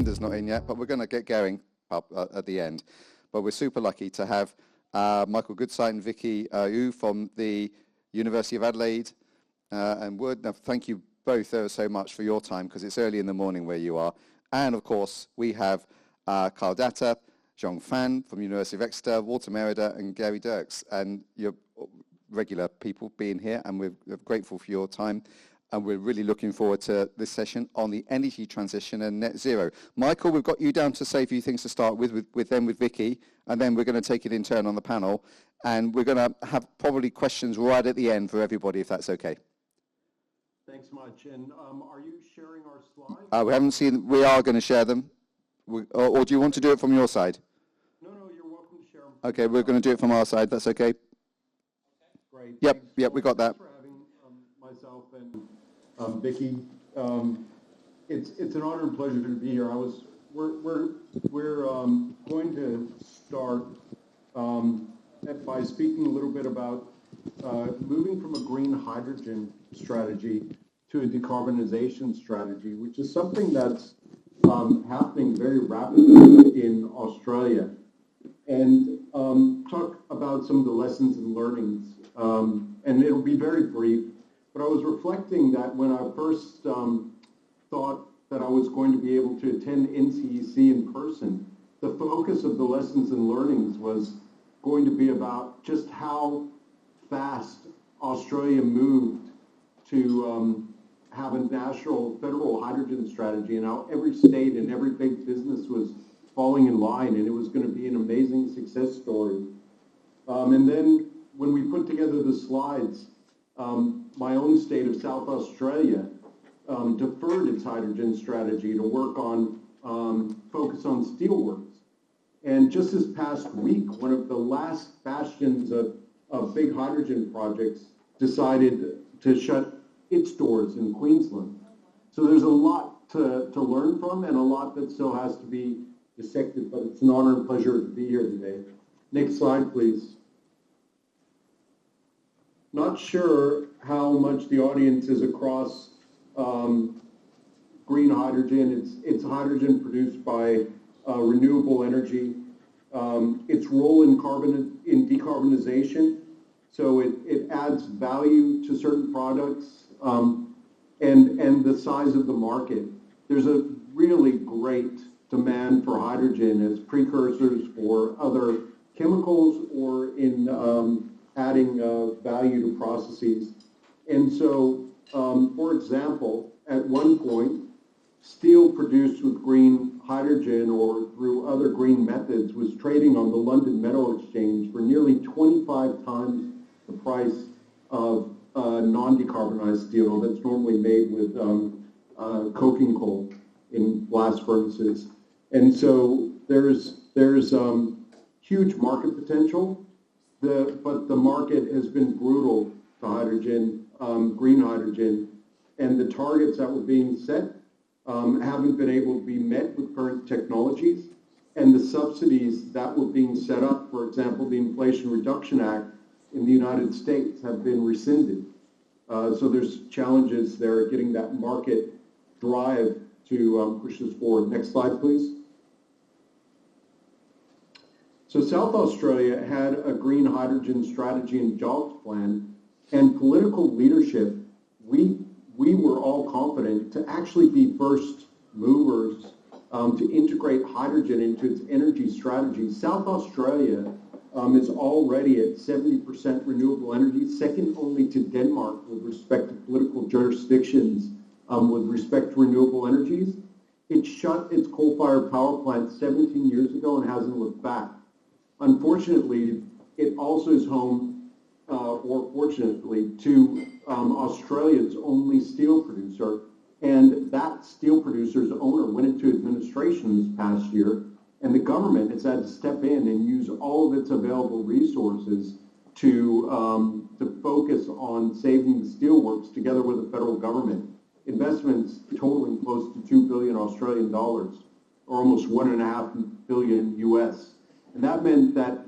Brenda's not in yet, but we're going to get going up at the end. But we're super lucky to have Michael Goodsite and Vicky from the University of Adelaide and Wood. Now, thank you both so much for your time, because it's early in the morning where you are. And of course, we have Datta, Zhong from University of Exeter, Walter Merida, and Gary Dirks. And you're regular people being here, and we're grateful for your time. And we're really looking forward to this session on the energy transition and net zero. Michael, we've got you down to say a few things to start with Vicky, and then we're going to take it in turn on the panel. And we're going to have probably questions right at the end for everybody, if that's okay. Thanks much. And are you sharing our slides? We haven't seen, we are going to share them. Or do you want to do it from your side? No, you're welcome to share them. Okay, we're going to do it from our side. That's okay? Okay. Great. Yep, we got that. Thanks for having myself and Vicky. It's an honor and pleasure to be here. We're going to start by speaking a little bit about moving from a green hydrogen strategy to a decarbonization strategy, which is something that's happening very rapidly in Australia, and talk about some of the lessons and learnings. And it'll be very brief. But I was reflecting that when I first thought that I was going to be able to attend NCEC in person, the focus of the lessons and learnings was going to be about just how fast Australia moved to have a national federal hydrogen strategy, and how every state and every big business was falling in line, and it was going to be an amazing success story. And then when we put together the slides, my own state of South Australia deferred its hydrogen strategy to work on, focus on steelworks. And just this past week, one of the last bastions of big hydrogen projects decided to shut its doors in Queensland. So there's a lot to learn from, and a lot that still has to be dissected, but it's an honor and pleasure to be here today. Next slide, please. Not sure how much the audience is across green hydrogen. It's hydrogen produced by renewable energy. Its role in decarbonization, so it adds value to certain products, and the size of the market. There's a really great demand for hydrogen as precursors for other chemicals or in adding value to processes. And so, for example, at one point, steel produced with green hydrogen or through other green methods was trading on the London Metal Exchange for nearly 25 times the price of non-decarbonized steel that's normally made with coking coal in blast furnaces. And so there's huge market potential. But the market has been brutal to hydrogen, green hydrogen, and the targets that were being set haven't been able to be met with current technologies, and the subsidies that were being set up, for example, the Inflation Reduction Act in the United States, have been rescinded. So there's challenges there getting that market drive to push this forward. Next slide, please. So South Australia had a green hydrogen strategy and jobs plan, and political leadership, we were all confident to actually be first movers to integrate hydrogen into its energy strategy. South Australia is already at 70% renewable energy, second only to Denmark with respect to political jurisdictions with respect to renewable energies. It shut its coal-fired power plant 17 years ago and hasn't looked back. Unfortunately, it also is home, or fortunately, to Australia's only steel producer, and that steel producer's owner went into administration this past year, and the government has had to step in and use all of its available resources to focus on saving the steelworks together with the federal government. Investments totaling close to $2 billion Australian dollars, or almost $1.5 billion US. And that meant that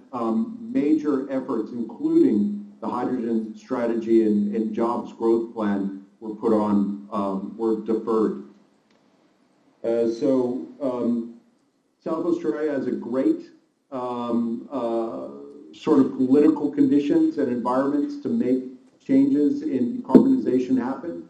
major efforts, including the hydrogen strategy and jobs growth plan, were put on, were deferred. So South Australia has a great sort of political conditions and environments to make changes in decarbonization happen.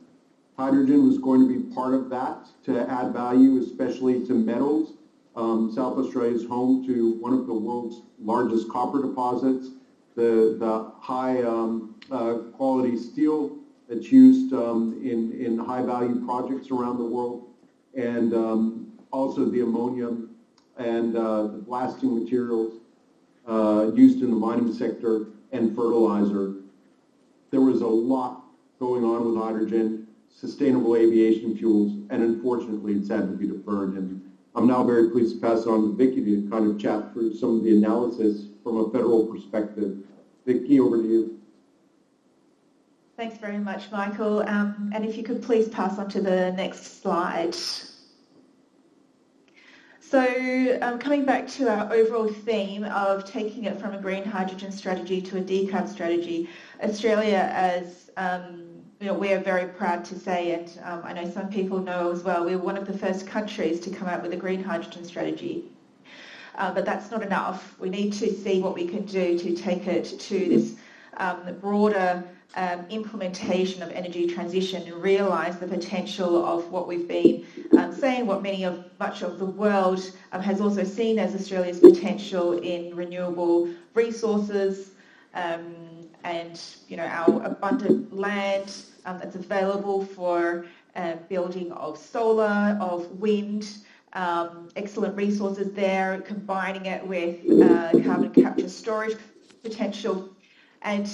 Hydrogen was going to be part of that to add value, especially to metals. South Australia is home to one of the world's largest copper deposits, the high quality steel that's used in high value projects around the world, and also the ammonia and the blasting materials used in the mining sector and fertilizer. There was a lot going on with hydrogen, sustainable aviation fuels, and unfortunately it's had to be deferred. And I'm now very pleased to pass it on to Vicky to kind of chat through some of the analysis from a federal perspective. Vicky, over to you. Thanks very much, Michael. And if you could please pass on to the next slide. So coming back to our overall theme of taking it from a green hydrogen strategy to a decarb strategy, Australia, as we are very proud to say, and I know some people know as well, we're one of the first countries to come out with a green hydrogen strategy. But that's not enough. We need to see what we can do to take it to this broader implementation of energy transition and realise the potential of what we've been saying, what much of the world has also seen as Australia's potential in renewable resources, and our abundant land that's available for building of solar, of wind, excellent resources there, combining it with carbon capture storage potential. And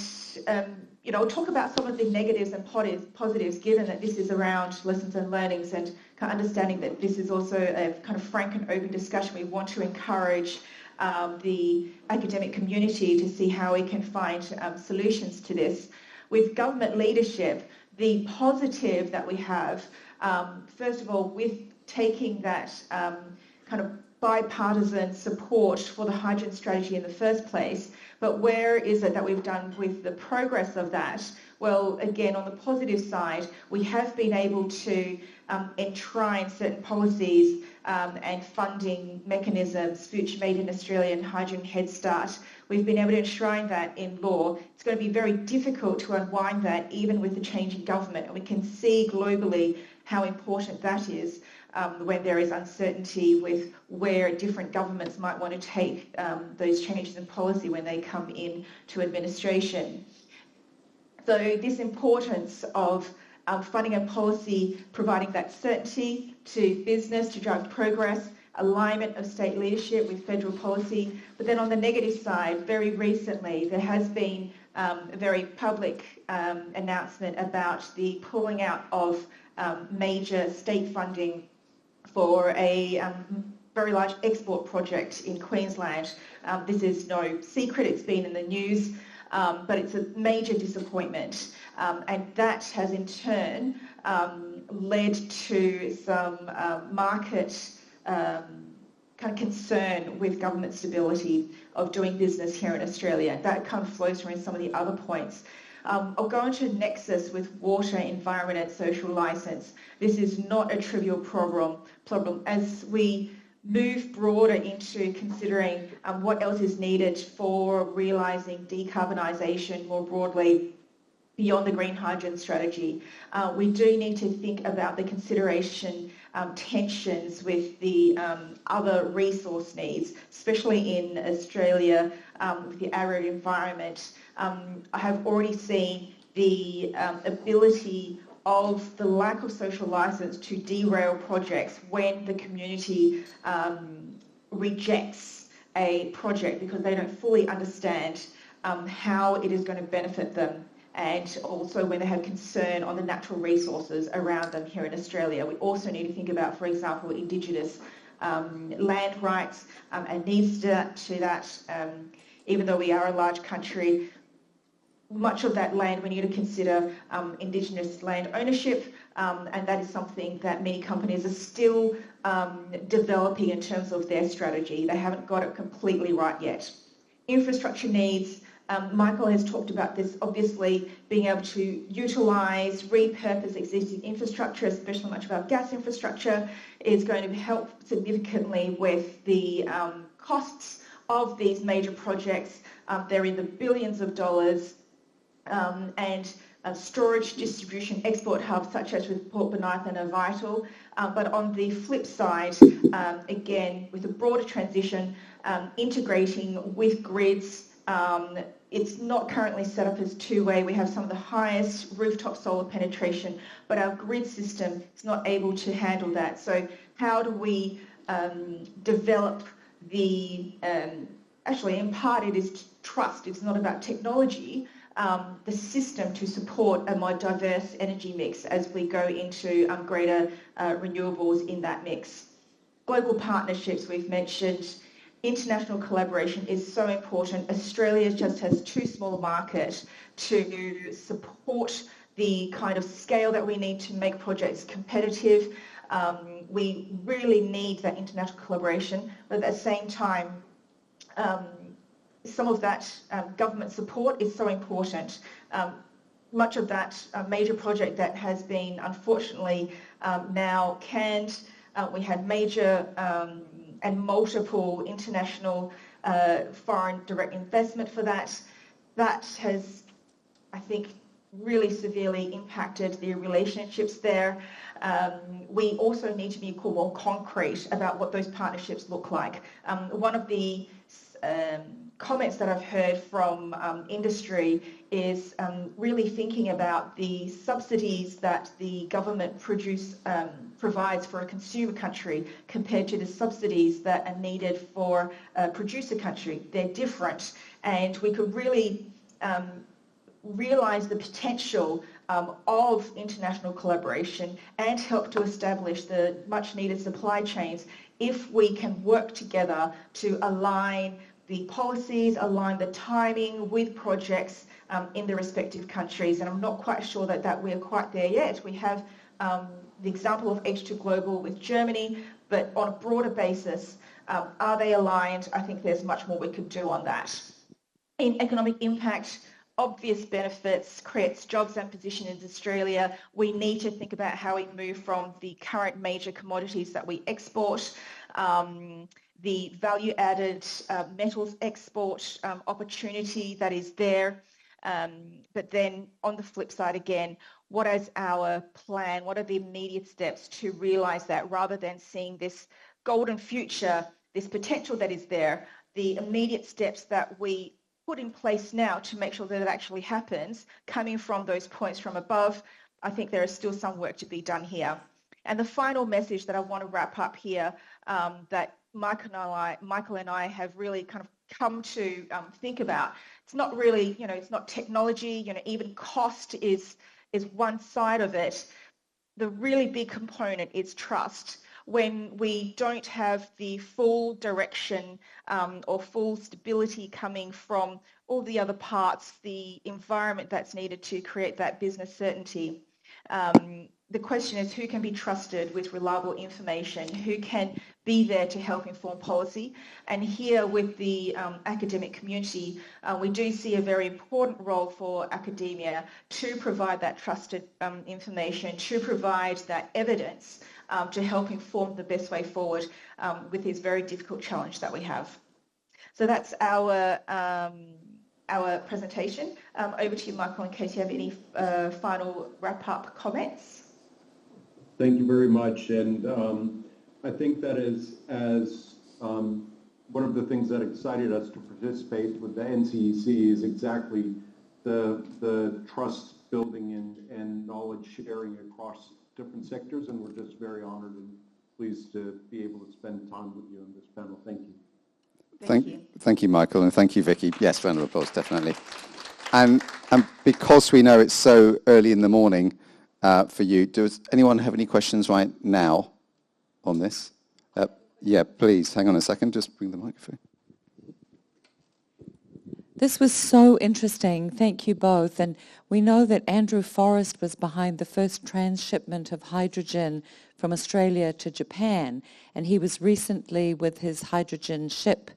I'll talk about some of the negatives and positives, given that this is around lessons and learnings, and kind of understanding that this is also a kind of frank and open discussion. We want to encourage the academic community to see how we can find solutions to this. With government leadership, the positive that we have, first of all, with taking that kind of bipartisan support for the hydrogen strategy in the first place, but where is it that we've done with the progress of that? Well, again, on the positive side, we have been able to enshrine certain policies and funding mechanisms, Future Made in Australia and Hydrogen Head Start. We've been able to enshrine that in law. It's going to be very difficult to unwind that, even with the change in government, and we can see globally how important that is. When there is uncertainty with where different governments might want to take those changes in policy when they come in to administration. So this importance of funding and policy, providing that certainty to business to drive progress, alignment of state leadership with federal policy. But then on the negative side, very recently there has been a very public announcement about the pulling out of major state funding for a very large export project in Queensland. This is no secret, it's been in the news, but it's a major disappointment. And that has in turn led to some market kind of concern with government stability of doing business here in Australia. That kind of flows from some of the other points. I'll go into a nexus with water, environment and social licence. This is not a trivial problem. As we move broader into considering what else is needed for realising decarbonisation more broadly beyond the green hydrogen strategy, we do need to think about the consideration tensions with the other resource needs, especially in Australia with the arid environment. I have already seen the ability of the lack of social licence to derail projects when the community rejects a project because they don't fully understand how it is going to benefit them, and also when they have concern on the natural resources around them here in Australia. We also need to think about, for example, Indigenous land rights and needs to that. Even though we are a large country, much of that land we need to consider Indigenous land ownership, and that is something that many companies are still developing in terms of their strategy. They haven't got it completely right yet. Infrastructure needs, Michael has talked about this, obviously being able to utilise, repurpose existing infrastructure, especially much of our gas infrastructure, is going to help significantly with the costs of these major projects. They're in the billions of dollars, and storage, distribution, export hubs such as with Port Bonython are vital. But on the flip side, again, with a broader transition, integrating with grids, it's not currently set up as two-way. We have some of the highest rooftop solar penetration, but our grid system is not able to handle that. So how do we develop the, actually in part it is trust, it's not about technology, the system to support a more diverse energy mix as we go into greater renewables in that mix. Global partnerships we've mentioned. International collaboration is so important. Australia just has too small a market to support the kind of scale that we need to make projects competitive. We really need that international collaboration, but at the same time, some of that government support is so important. Much of that major project that has been unfortunately now canned, we had major and multiple international foreign direct investment for that. That has, I think, really severely impacted the relationships there. We also need to be more concrete about what those partnerships look like. One of the comments that I've heard from industry is really thinking about the subsidies that the government provides for a consumer country compared to the subsidies that are needed for a producer country. They're different, and we could really realise the potential of international collaboration and help to establish the much needed supply chains if we can work together to align the policies, align the timing with projects in the respective countries. And I'm not quite sure that we're quite there yet. We have the example of H2 Global with Germany, but on a broader basis, are they aligned? I think there's much more we could do on that. In economic impact, obvious benefits, creates jobs and position in Australia. We need to think about how we move from the current major commodities that we export, the value-added metals export opportunity that is there. But then on the flip side again, what is our plan? What are the immediate steps to realise that, rather than seeing this golden future, this potential that is there, the immediate steps that we put in place now to make sure that it actually happens, coming from those points from above. I think there is still some work to be done here. And the final message that I want to wrap up here, that Michael and I have really kind of come to think about. It's not really, it's not technology, even cost is one side of it. The really big component is trust. When we don't have the full direction or full stability coming from all the other parts, the environment that's needed to create that business certainty. The question is, who can be trusted with reliable information? Who can be there to help inform policy? And here with the academic community, we do see a very important role for academia to provide that trusted information, to provide that evidence to help inform the best way forward with this very difficult challenge that we have. So that's our presentation. Over to you, Michael, in case you have any final wrap-up comments. Thank you very much. And I think that as one of the things that excited us to participate with the NCEC is exactly the trust building and knowledge sharing across different sectors. And we're just very honored and pleased to be able to spend time with you on this panel. Thank you. Thank you, Michael, and thank you, Vicky. Yes, round of applause, definitely. And because we know it's so early in the morning for you, does anyone have any questions right now on this? Yeah, please, hang on a second, just bring the microphone. This was so interesting. Thank you both. And we know that Andrew Forrest was behind the first transshipment of hydrogen from Australia to Japan, and he was recently with his hydrogen ship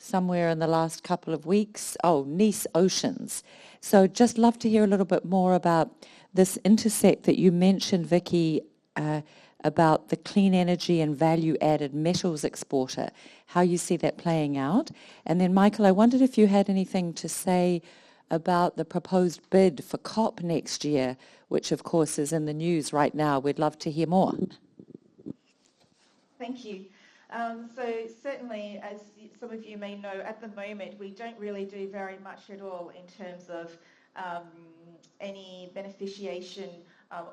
somewhere in the last couple of weeks. Oh, Nice Oceans. So just love to hear a little bit more about this intersect that you mentioned, Vicky, about the clean energy and value-added metals exporter, how you see that playing out. And then, Michael, I wondered if you had anything to say about the proposed bid for COP next year, which, of course, is in the news right now. We'd love to hear more. Thank you. So certainly, as some of you may know, at the moment, we don't really do very much at all in terms of any beneficiation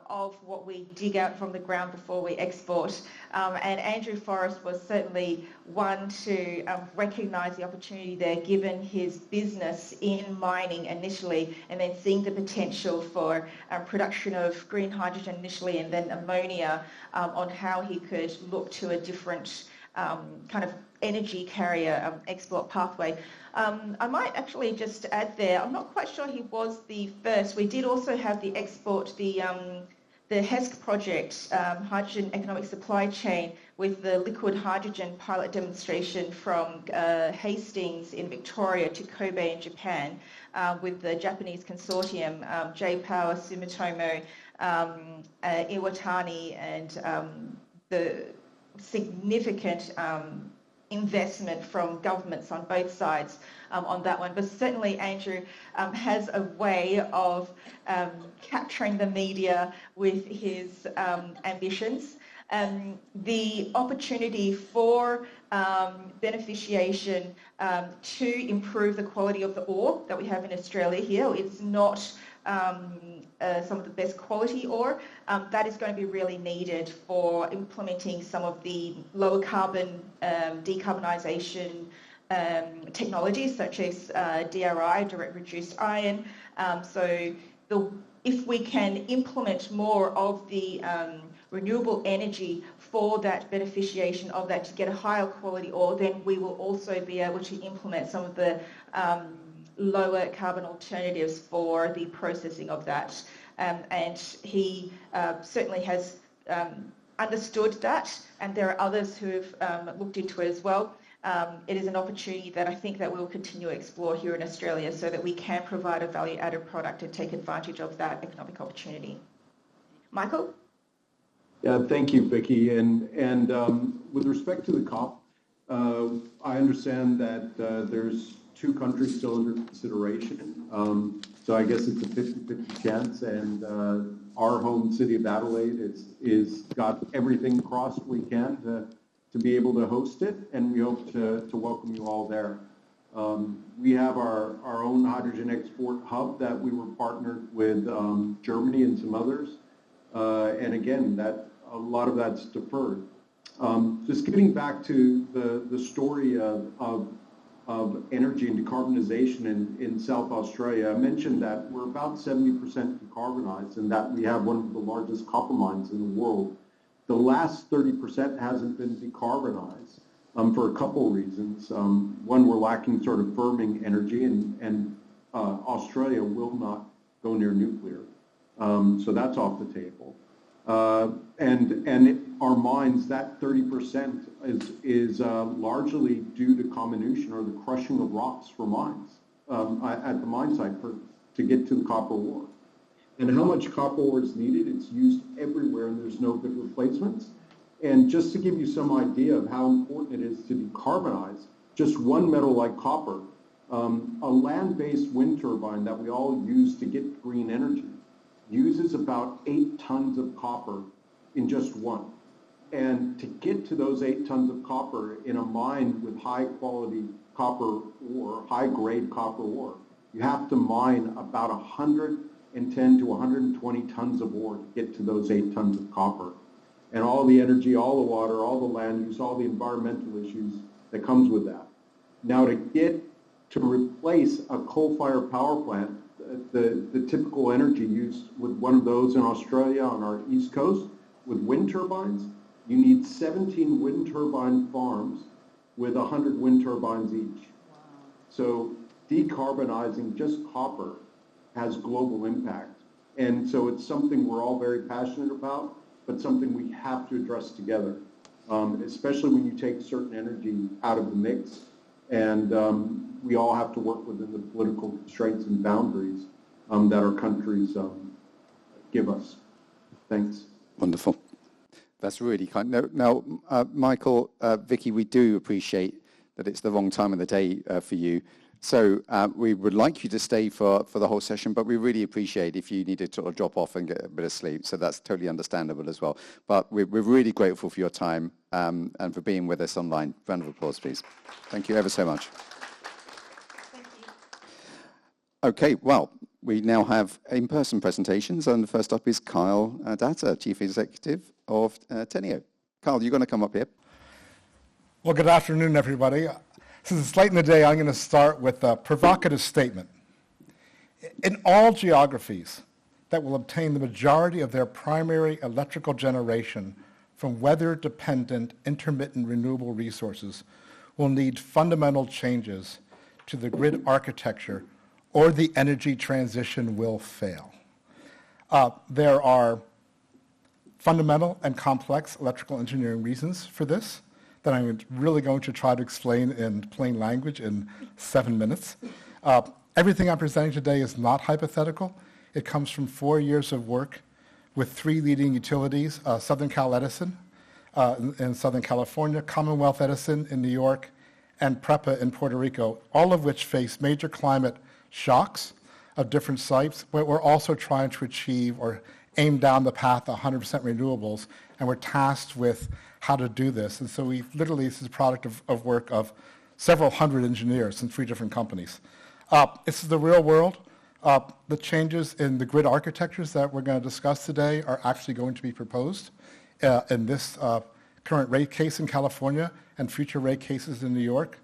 of what we dig out from the ground before we export. And Andrew Forrest was certainly one to recognise the opportunity there, given his business in mining initially, and then seeing the potential for production of green hydrogen initially and then ammonia, on how he could look to a different kind of energy carrier export pathway. I might actually just add there, I'm not quite sure he was the first. We did also have the export, the HESC project, Hydrogen Economic Supply Chain, with the liquid hydrogen pilot demonstration from Hastings in Victoria to Kobe in Japan, with the Japanese consortium, J-Power, Sumitomo, Iwatani, and the significant investment from governments on both sides on that one. But certainly Andrew has a way of capturing the media with his ambitions. The opportunity for beneficiation to improve the quality of the ore that we have in Australia here, it's not some of the best quality ore. That is going to be really needed for implementing some of the lower carbon decarbonisation technologies, such as DRI, direct reduced iron. If we can implement more of the renewable energy for that beneficiation of that to get a higher quality ore, then we will also be able to implement some of the lower carbon alternatives for the processing of that. And he certainly has understood that, and there are others who have looked into it as well. It is an opportunity that I think that we'll continue to explore here in Australia so that we can provide a value-added product and take advantage of that economic opportunity. Michael? Yeah, thank you, Vicky. And with respect to the COP, I understand that there's 2 countries still under consideration. So I guess it's a 50-50 chance, and our home city of Adelaide is got everything crossed we can to be able to host it, and we hope to welcome you all there. We have our own hydrogen export hub that we were partnered with Germany and some others, and again, that a lot of that's deferred. Just getting back to the story of energy and decarbonization in South Australia, I mentioned that we're about 70% decarbonized and that we have one of the largest copper mines in the world. The last 30% hasn't been decarbonized for a couple of reasons. One, we're lacking sort of firming energy, and Australia will not go near nuclear. So that's off the table. And our mines, that 30% is largely due to comminution or the crushing of rocks for mines at the mine site to get to the copper ore. And how much copper ore is needed? It's used everywhere, and there's no good replacements. And just to give you some idea of how important it is to decarbonize, just one metal like copper, a land-based wind turbine that we all use to get green energy uses about 8 tons of copper in just one. And to get to those 8 tons of copper in a mine with high quality copper ore, high grade copper ore, you have to mine about 110 to 120 tons of ore to get to those 8 tons of copper. And all the energy, all the water, all the land use, all the environmental issues that comes with that. Now to replace a coal-fired power plant, the typical energy used with one of those in Australia on our east coast with wind turbines, you need 17 wind turbine farms with 100 wind turbines each. Wow. So decarbonizing just copper has global impact. And so it's something we're all very passionate about, but something we have to address together, especially when you take certain energy out of the mix. And we all have to work within the political constraints and boundaries that our countries give us. Thanks. Wonderful. That's really kind. Now, Michael, Vicky, we do appreciate that it's the wrong time of the day for you. So we would like you to stay for the whole session, but we really appreciate if you needed to sort of drop off and get a bit of sleep. So that's totally understandable as well. But we're really grateful for your time and for being with us online. Round of applause, please. Thank you ever so much. Thank you. Okay, well, we now have in-person presentations, and the first up is Kyle Datta, Chief Executive of Teneo. Kyle, you're going to come up here. Well, good afternoon, everybody. Since it's late in the day, I'm going to start with a provocative statement. In all geographies that will obtain the majority of their primary electrical generation from weather-dependent, intermittent renewable resources will need fundamental changes to the grid architecture, or the energy transition will fail. There are fundamental and complex electrical engineering reasons for this that I'm really going to try to explain in plain language in 7 minutes. Everything I'm presenting today is not hypothetical. It comes from 4 years of work with 3 leading utilities, Southern Cal Edison in Southern California, Commonwealth Edison in New York, and PREPA in Puerto Rico, all of which face major climate shocks of different sites, but we're also trying to achieve or aim down the path of 100% renewables, and we're tasked with how to do this. And so we literally, this is a product of work of several hundred engineers in 3 different companies. This is the real world. The changes in the grid architectures that we're going to discuss today are actually going to be proposed in this current rate case in California and future rate cases in New York.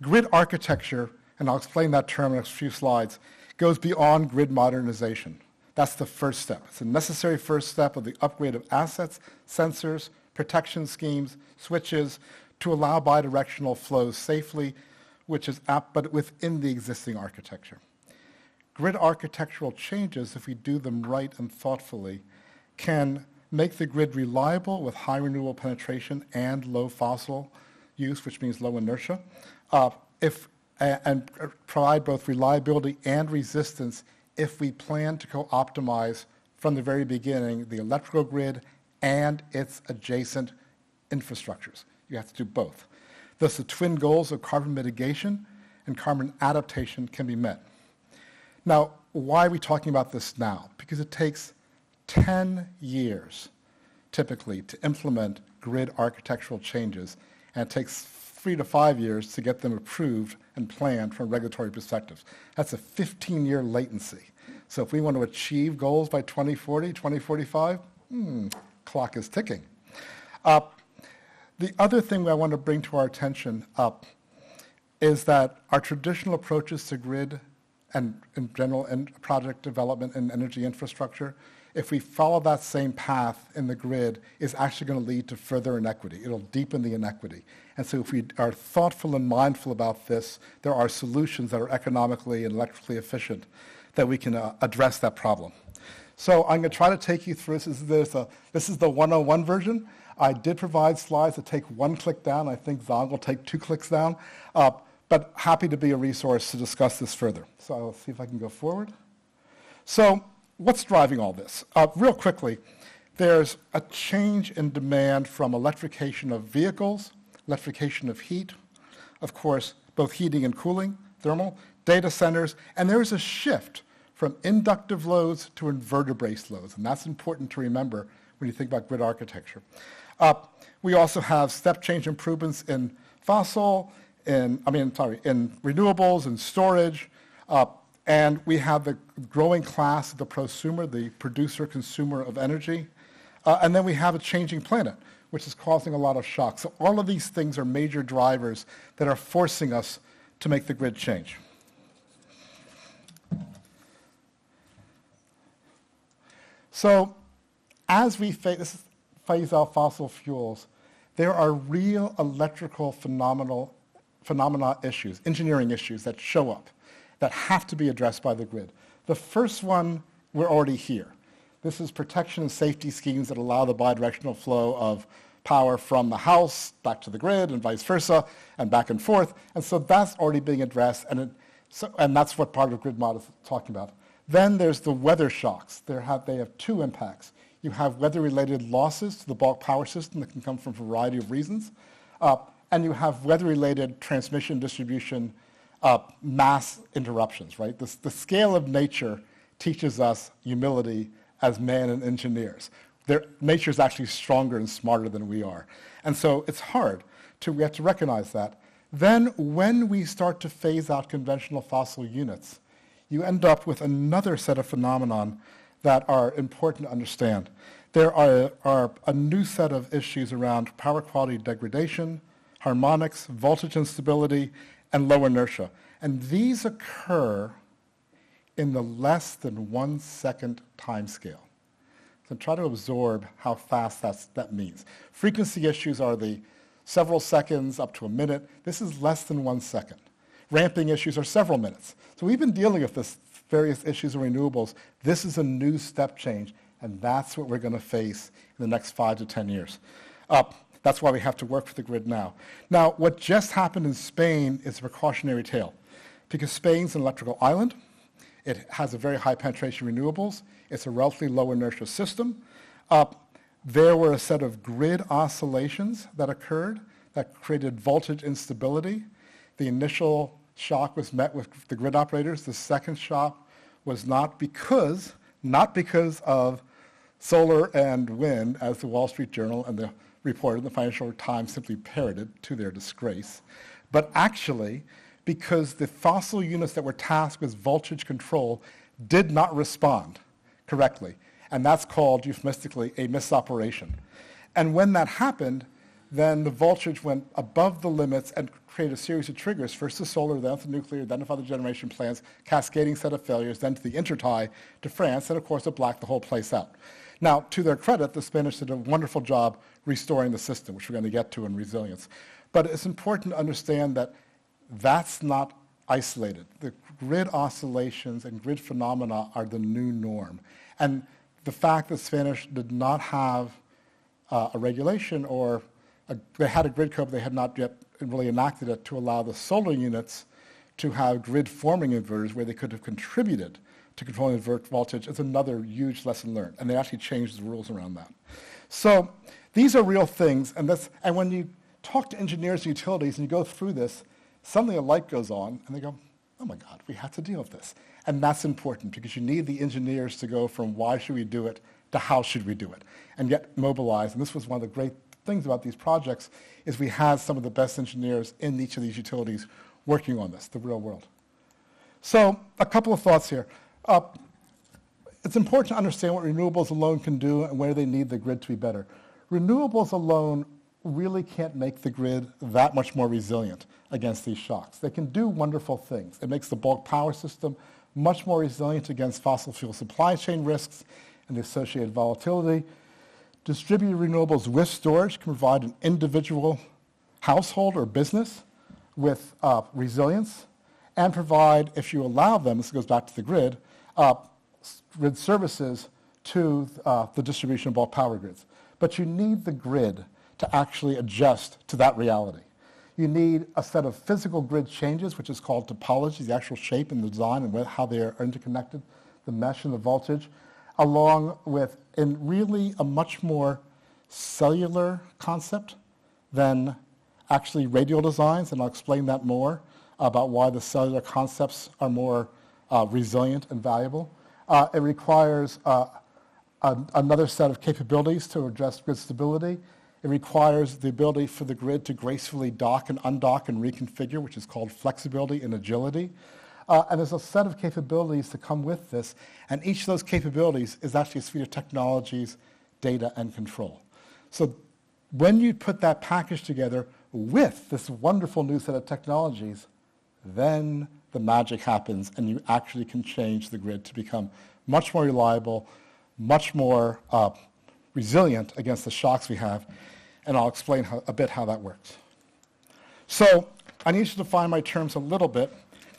Grid architecture, and I'll explain that term in a few slides, goes beyond grid modernization. That's the first step. It's a necessary first step of the upgrade of assets, sensors, protection schemes, switches, to allow bidirectional flows safely, which is but within the existing architecture. Grid architectural changes, if we do them right and thoughtfully, can make the grid reliable with high renewable penetration and low fossil use, which means low inertia, and provide both reliability and resistance if we plan to co-optimize from the very beginning the electrical grid and its adjacent infrastructures. You have to do both. Thus, the twin goals of carbon mitigation and carbon adaptation can be met. Now, why are we talking about this now? Because it takes 10 years, typically, to implement grid architectural changes, and it takes 3 to 5 years to get them approved and planned from a regulatory perspective. That's a 15-year latency. So if we want to achieve goals by 2040, 2045, clock is ticking. The other thing I want to bring to our attention is that our traditional approaches to grid and in general and project development and energy infrastructure, if we follow that same path in the grid, is actually going to lead to further inequity. It'll deepen the inequity. And so if we are thoughtful and mindful about this, there are solutions that are economically and electrically efficient that we can address that problem. So I'm going to try to take you through this. This is the 101 version. I did provide slides that take 1 click down. I think Zhong will take 2 clicks down. But happy to be a resource to discuss this further. So I'll see if I can go forward. So what's driving all this? Real quickly, there's a change in demand from electrification of vehicles, electrification of heat, of course, both heating and cooling, thermal, data centers, and there's a shift from inductive loads to inverter-based loads, and that's important to remember when you think about grid architecture. We also have step change improvements in in renewables and storage, and we have the growing class of the prosumer, the producer-consumer of energy, and then we have a changing planet, which is causing a lot of shocks. So all of these things are major drivers that are forcing us to make the grid change. So as we phase out fossil fuels, there are real electrical phenomena issues, engineering issues that show up that have to be addressed by the grid. The first one, we're already here. This is protection and safety schemes that allow the bidirectional flow of power from the house back to the grid and vice versa and back and forth. And so that's already being addressed, and that's what part of the grid model is talking about. Then there's the weather shocks. They have two impacts. You have weather-related losses to the bulk power system that can come from a variety of reasons, and you have weather-related transmission, distribution, mass interruptions, right? The scale of nature teaches us humility as man and engineers. Nature is actually stronger and smarter than we are. And so it's hard. We have to recognize that. Then when we start to phase out conventional fossil units, you end up with another set of phenomenon that are important to understand. There are a new set of issues around power quality degradation, harmonics, voltage instability, and low inertia. And these occur in the less than 1 second time scale. So try to absorb how fast that means. Frequency issues are the several seconds up to a minute. This is less than 1 second. Ramping issues are several minutes. So we've been dealing with this various issues of renewables. This is a new step change, and that's what we're going to face in the next 5 to 10 years. That's why we have to work with the grid now. Now, what just happened in Spain is a precautionary tale, because Spain's an electrical island. It has a very high penetration of renewables. It's a relatively low inertia system. There were a set of grid oscillations that occurred that created voltage instability. The initial shock was met with the grid operators. The second shock was not because of solar and wind, as the Wall Street Journal and the report in the Financial Times simply parroted to their disgrace, but actually because the fossil units that were tasked with voltage control did not respond correctly. And that's called, euphemistically, a misoperation. And when that happened, then the voltage went above the limits and created a series of triggers, first the solar, then the nuclear, then the other generation plants, cascading set of failures, then to the intertie to France, and of course it blacked the whole place out. Now, to their credit, the Spanish did a wonderful job restoring the system, which we're going to get to in resilience. But it's important to understand that that's not isolated. The grid oscillations and grid phenomena are the new norm. And the fact that Spanish did not have a regulation or they had a grid code, but they had not yet really enacted it to allow the solar units to have grid-forming inverters where they could have contributed to controlling invert voltage is another huge lesson learned. And they actually changed the rules around that. So these are real things. And when you talk to engineers and utilities and you go through this, suddenly a light goes on and they go, oh my God, we have to deal with this. And that's important because you need the engineers to go from why should we do it to how should we do it and get mobilized. And this was one of the great things about these projects is we had some of the best engineers in each of these utilities working on this, the real world. So a couple of thoughts here. It's important to understand what renewables alone can do and where they need the grid to be better. Renewables alone really can't make the grid that much more resilient against these shocks. They can do wonderful things. It makes the bulk power system much more resilient against fossil fuel supply chain risks and the associated volatility. Distributed renewables with storage can provide an individual household or business with resilience and provide, if you allow them, this goes back to the grid services to the distribution of bulk power grids. But you need the grid to actually adjust to that reality. You need a set of physical grid changes, which is called topology, the actual shape and the design and how they are interconnected, the mesh and the voltage, along with really a much more cellular concept than actually radial designs, and I'll explain that more about why the cellular concepts are more resilient and valuable. It requires another set of capabilities to address grid stability. It requires the ability for the grid to gracefully dock and undock and reconfigure, which is called flexibility and agility. And there's a set of capabilities to come with this, and each of those capabilities is actually a suite of technologies, data, and control. So when you put that package together with this wonderful new set of technologies, then the magic happens, and you actually can change the grid to become much more reliable, much more resilient against the shocks we have, and I'll explain a bit how that works. So I need to define my terms a little bit.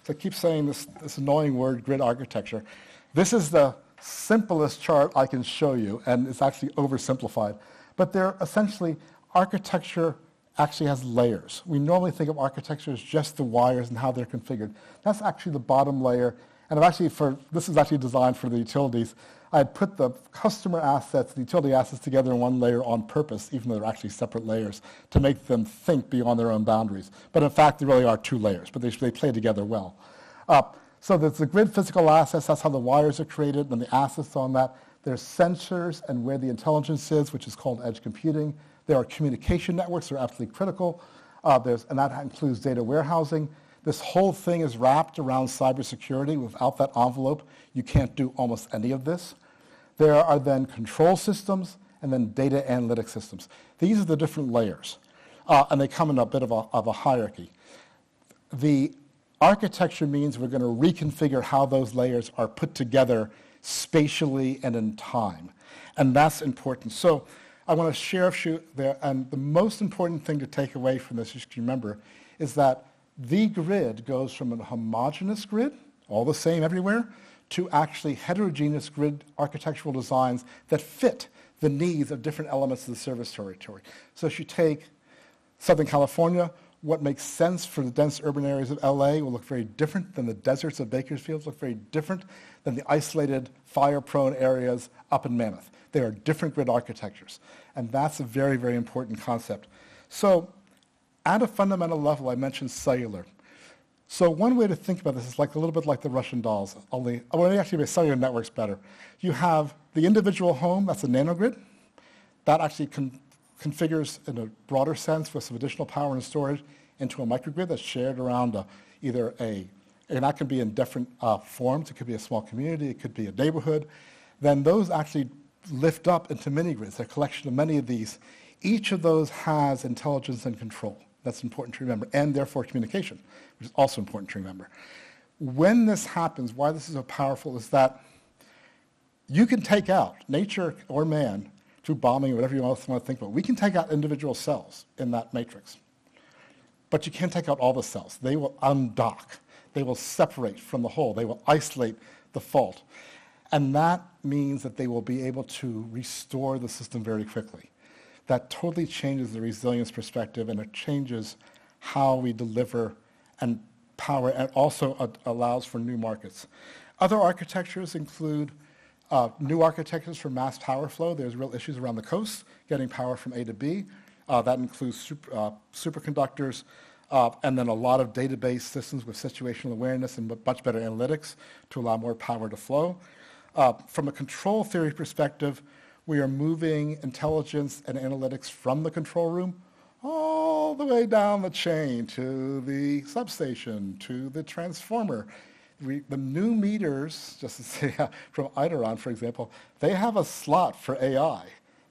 So I keep saying this annoying word, grid architecture. This is the simplest chart I can show you, and it's actually oversimplified. But they're essentially architecture actually has layers. We normally think of architecture as just the wires and how they're configured. That's actually the bottom layer. And this is actually designed for the utilities. I had put the customer assets, the utility assets together in one layer on purpose, even though they're actually separate layers, to make them think beyond their own boundaries. But in fact, there really are two layers, but they play together well. So there's the grid physical assets, that's how the wires are created, and the assets on that. There's sensors and where the intelligence is, which is called edge computing. There are communication networks that are absolutely critical, and that includes data warehousing. This whole thing is wrapped around cybersecurity. Without that envelope, you can't do almost any of this. There are then control systems and then data analytic systems. These are the different layers, and they come in a bit of a hierarchy. The architecture means we're going to reconfigure how those layers are put together spatially and in time, and that's important. So I want to share with you there, and the most important thing to take away from this, just remember, is that the grid goes from a homogeneous grid, all the same everywhere, to actually heterogeneous grid architectural designs that fit the needs of different elements of the service territory. So if you take Southern California, what makes sense for the dense urban areas of LA will look very different than the deserts of Bakersfield, look very different than the isolated fire-prone areas up in Mammoth. They are different grid architectures, and that's a very, very important concept. So at a fundamental level, I mentioned cellular. So one way to think about this is like a little bit like the Russian dolls, only actually cellular networks better. You have the individual home, that's a nanogrid. That actually configures in a broader sense with some additional power and storage into a microgrid that's shared around and that can be in different forms. It could be a small community, it could be a neighborhood. Then those actually lift up into mini-grids, a collection of many of these. Each of those has intelligence and control. That's important to remember, and therefore communication, which is also important to remember. When this happens, why this is so powerful is that you can take out, nature or man, through bombing or whatever you else want to think about, we can take out individual cells in that matrix. But you can't take out all the cells. They will undock. They will separate from the whole. They will isolate the fault. And that means that they will be able to restore the system very quickly. That totally changes the resilience perspective, and it changes how we deliver and power, and also allows for new markets. Other architectures include new architectures for mass power flow. There's real issues around the coast, getting power from A to B. That includes superconductors, and then a lot of database systems with situational awareness and much better analytics to allow more power to flow. From a control theory perspective, we are moving intelligence and analytics from the control room all the way down the chain to the substation, to the transformer. The new meters, just to say from Eidolon, for example, they have a slot for AI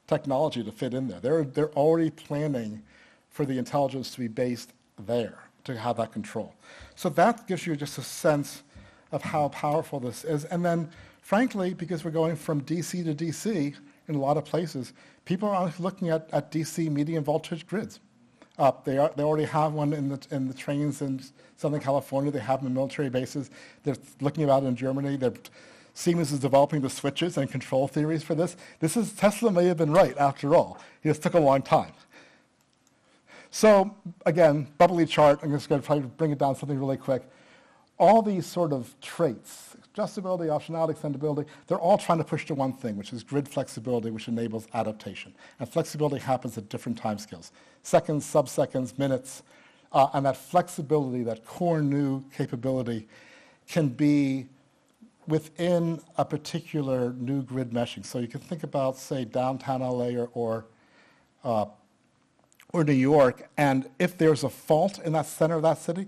technology to fit in there. They're already planning for the intelligence to be based there, to have that control. So that gives you just a sense of how powerful this is. And then, frankly, because we're going from DC to DC in a lot of places, people are looking at DC medium voltage grids. They already have one in the trains in Southern California. They have them in military bases. They're looking about it in Germany. Siemens is developing the switches and control theories for this. Tesla may have been right after all. It just took a long time. So again, bubbly chart. I'm just going to try to bring it down something really quick. All these sort of traits, adjustability, optionality, extendability, they're all trying to push to one thing, which is grid flexibility, which enables adaptation. And flexibility happens at different timescales, seconds, sub-seconds, minutes, and that flexibility, that core new capability, can be within a particular new grid meshing. So you can think about, say, downtown LA or New York, and if there's a fault in that center of that city,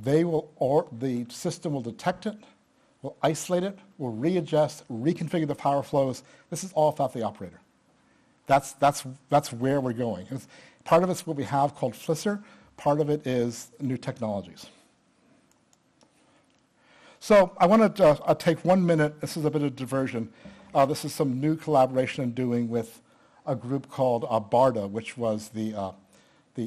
the system will detect it, will isolate it, will readjust, reconfigure the power flows. This is all without the operator. That's where we're going. Part of it's what we have called FLISR. Part of it is new technologies. So I want to take 1 minute. This is a bit of diversion. This is some new collaboration I'm doing with a group called BARDA, which was the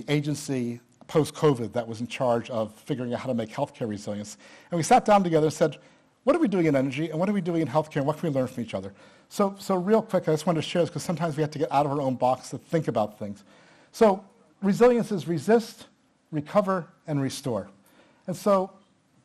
agency post-COVID that was in charge of figuring out how to make healthcare resilience. And we sat down together and said, what are we doing in energy, and what are we doing in healthcare, and what can we learn from each other? So real quick, I just wanted to share this because sometimes we have to get out of our own box to think about things. So resilience is resist, recover, and restore. And so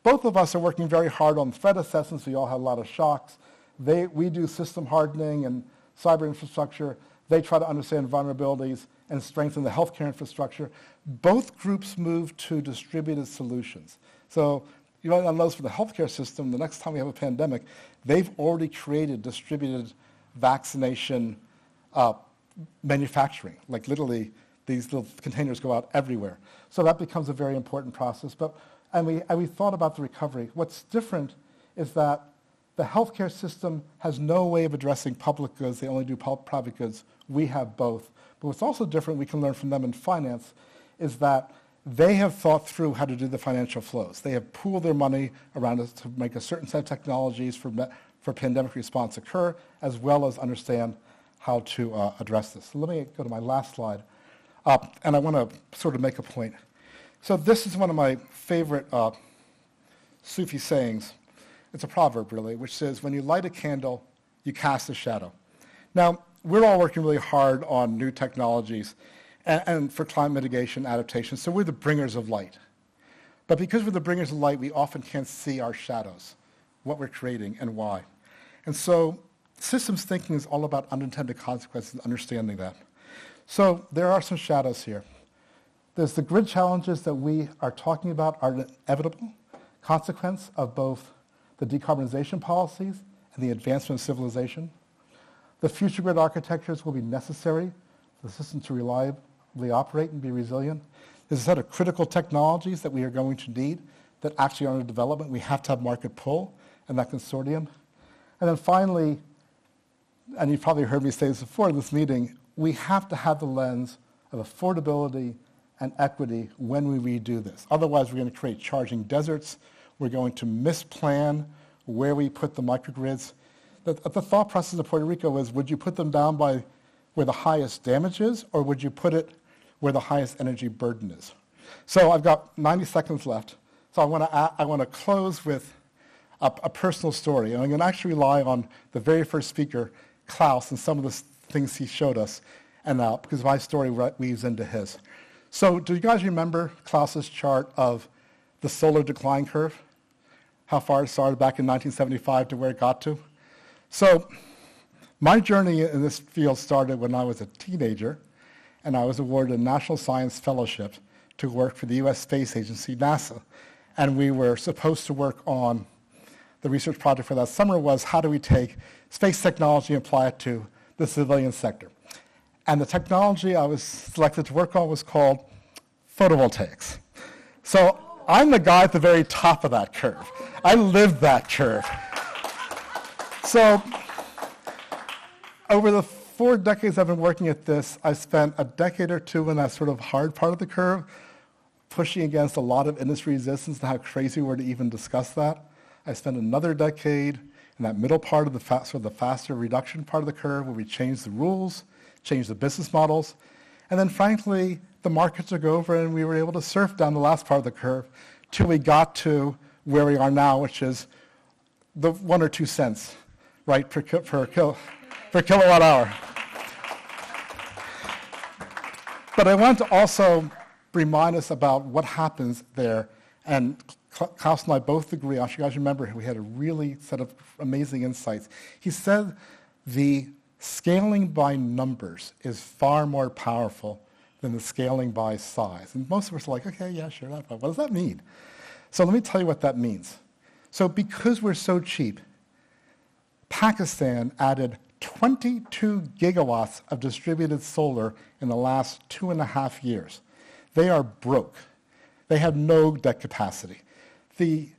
both of us are working very hard on threat assessments. We all have a lot of shocks. We do system hardening and cyber infrastructure. They try to understand vulnerabilities and strengthen the healthcare infrastructure. Both groups move to distributed solutions. So you might notice for the healthcare system, the next time we have a pandemic, they've already created distributed vaccination manufacturing. Like literally, these little containers go out everywhere. So that becomes a very important process. And we thought about the recovery. What's different is that the healthcare system has no way of addressing public goods. They only do private goods. We have both. But what's also different, we can learn from them in finance, is that they have thought through how to do the financial flows. They have pooled their money around us to make a certain set of technologies for pandemic response occur, as well as understand how to address this. So let me go to my last slide. And I want to sort of make a point. So this is one of my favorite Sufi sayings. It's a proverb, really, which says, when you light a candle, you cast a shadow. Now, we're all working really hard on new technologies and for climate mitigation, adaptation, so we're the bringers of light. But because we're the bringers of light, we often can't see our shadows, what we're creating and why. And so systems thinking is all about unintended consequences and understanding that. So there are some shadows here. There's the grid challenges that we are talking about are an inevitable consequence of both the decarbonization policies and the advancement of civilization. The future grid architectures will be necessary for the system to reliably operate and be resilient. There's a set of critical technologies that we are going to need that actually are under development. We have to have market pull and that consortium. And then finally, and you've probably heard me say this before in this meeting, we have to have the lens of affordability and equity when we redo this. Otherwise, we're going to create charging deserts. We're going to misplan where we put the microgrids. The thought process of Puerto Rico is, would you put them down by where the highest damage is, or would you put it where the highest energy burden is? So I've got 90 seconds left. So I want to close with a personal story. And I'm going to actually rely on the very first speaker, Klaus, and some of the things he showed us, and because my story weaves into his. So do you guys remember Klaus's chart of the solar decline curve? How far it started back in 1975 to where it got to? So my journey in this field started when I was a teenager, and I was awarded a National Science Fellowship to work for the U.S. Space Agency, NASA. And we were supposed to work on, the research project for that summer was, how do we take space technology and apply it to the civilian sector? And the technology I was selected to work on was called photovoltaics. So I'm the guy at the very top of that curve. I lived that curve. So over the 4 decades I've been working at this, I spent a decade or two in that sort of hard part of the curve, pushing against a lot of industry resistance and how crazy we were to even discuss that. I spent another decade in that middle part of the faster reduction part of the curve, where we changed the rules, changed the business models, and then frankly, the market took over and we were able to surf down the last part of the curve till we got to where we are now, which is the 1 or 2 cents, right, per kilowatt hour. But I want to also remind us about what happens there, and Klaus and I both agree. I'm sure you guys remember we had a really set of amazing insights. He said the scaling by numbers is far more powerful than the scaling by size. And most of us are like, okay, yeah, sure, what does that mean? So let me tell you what that means. So because we're so cheap, Pakistan added 22 gigawatts of distributed solar in the last 2.5 years. They are broke. They have no debt capacity. The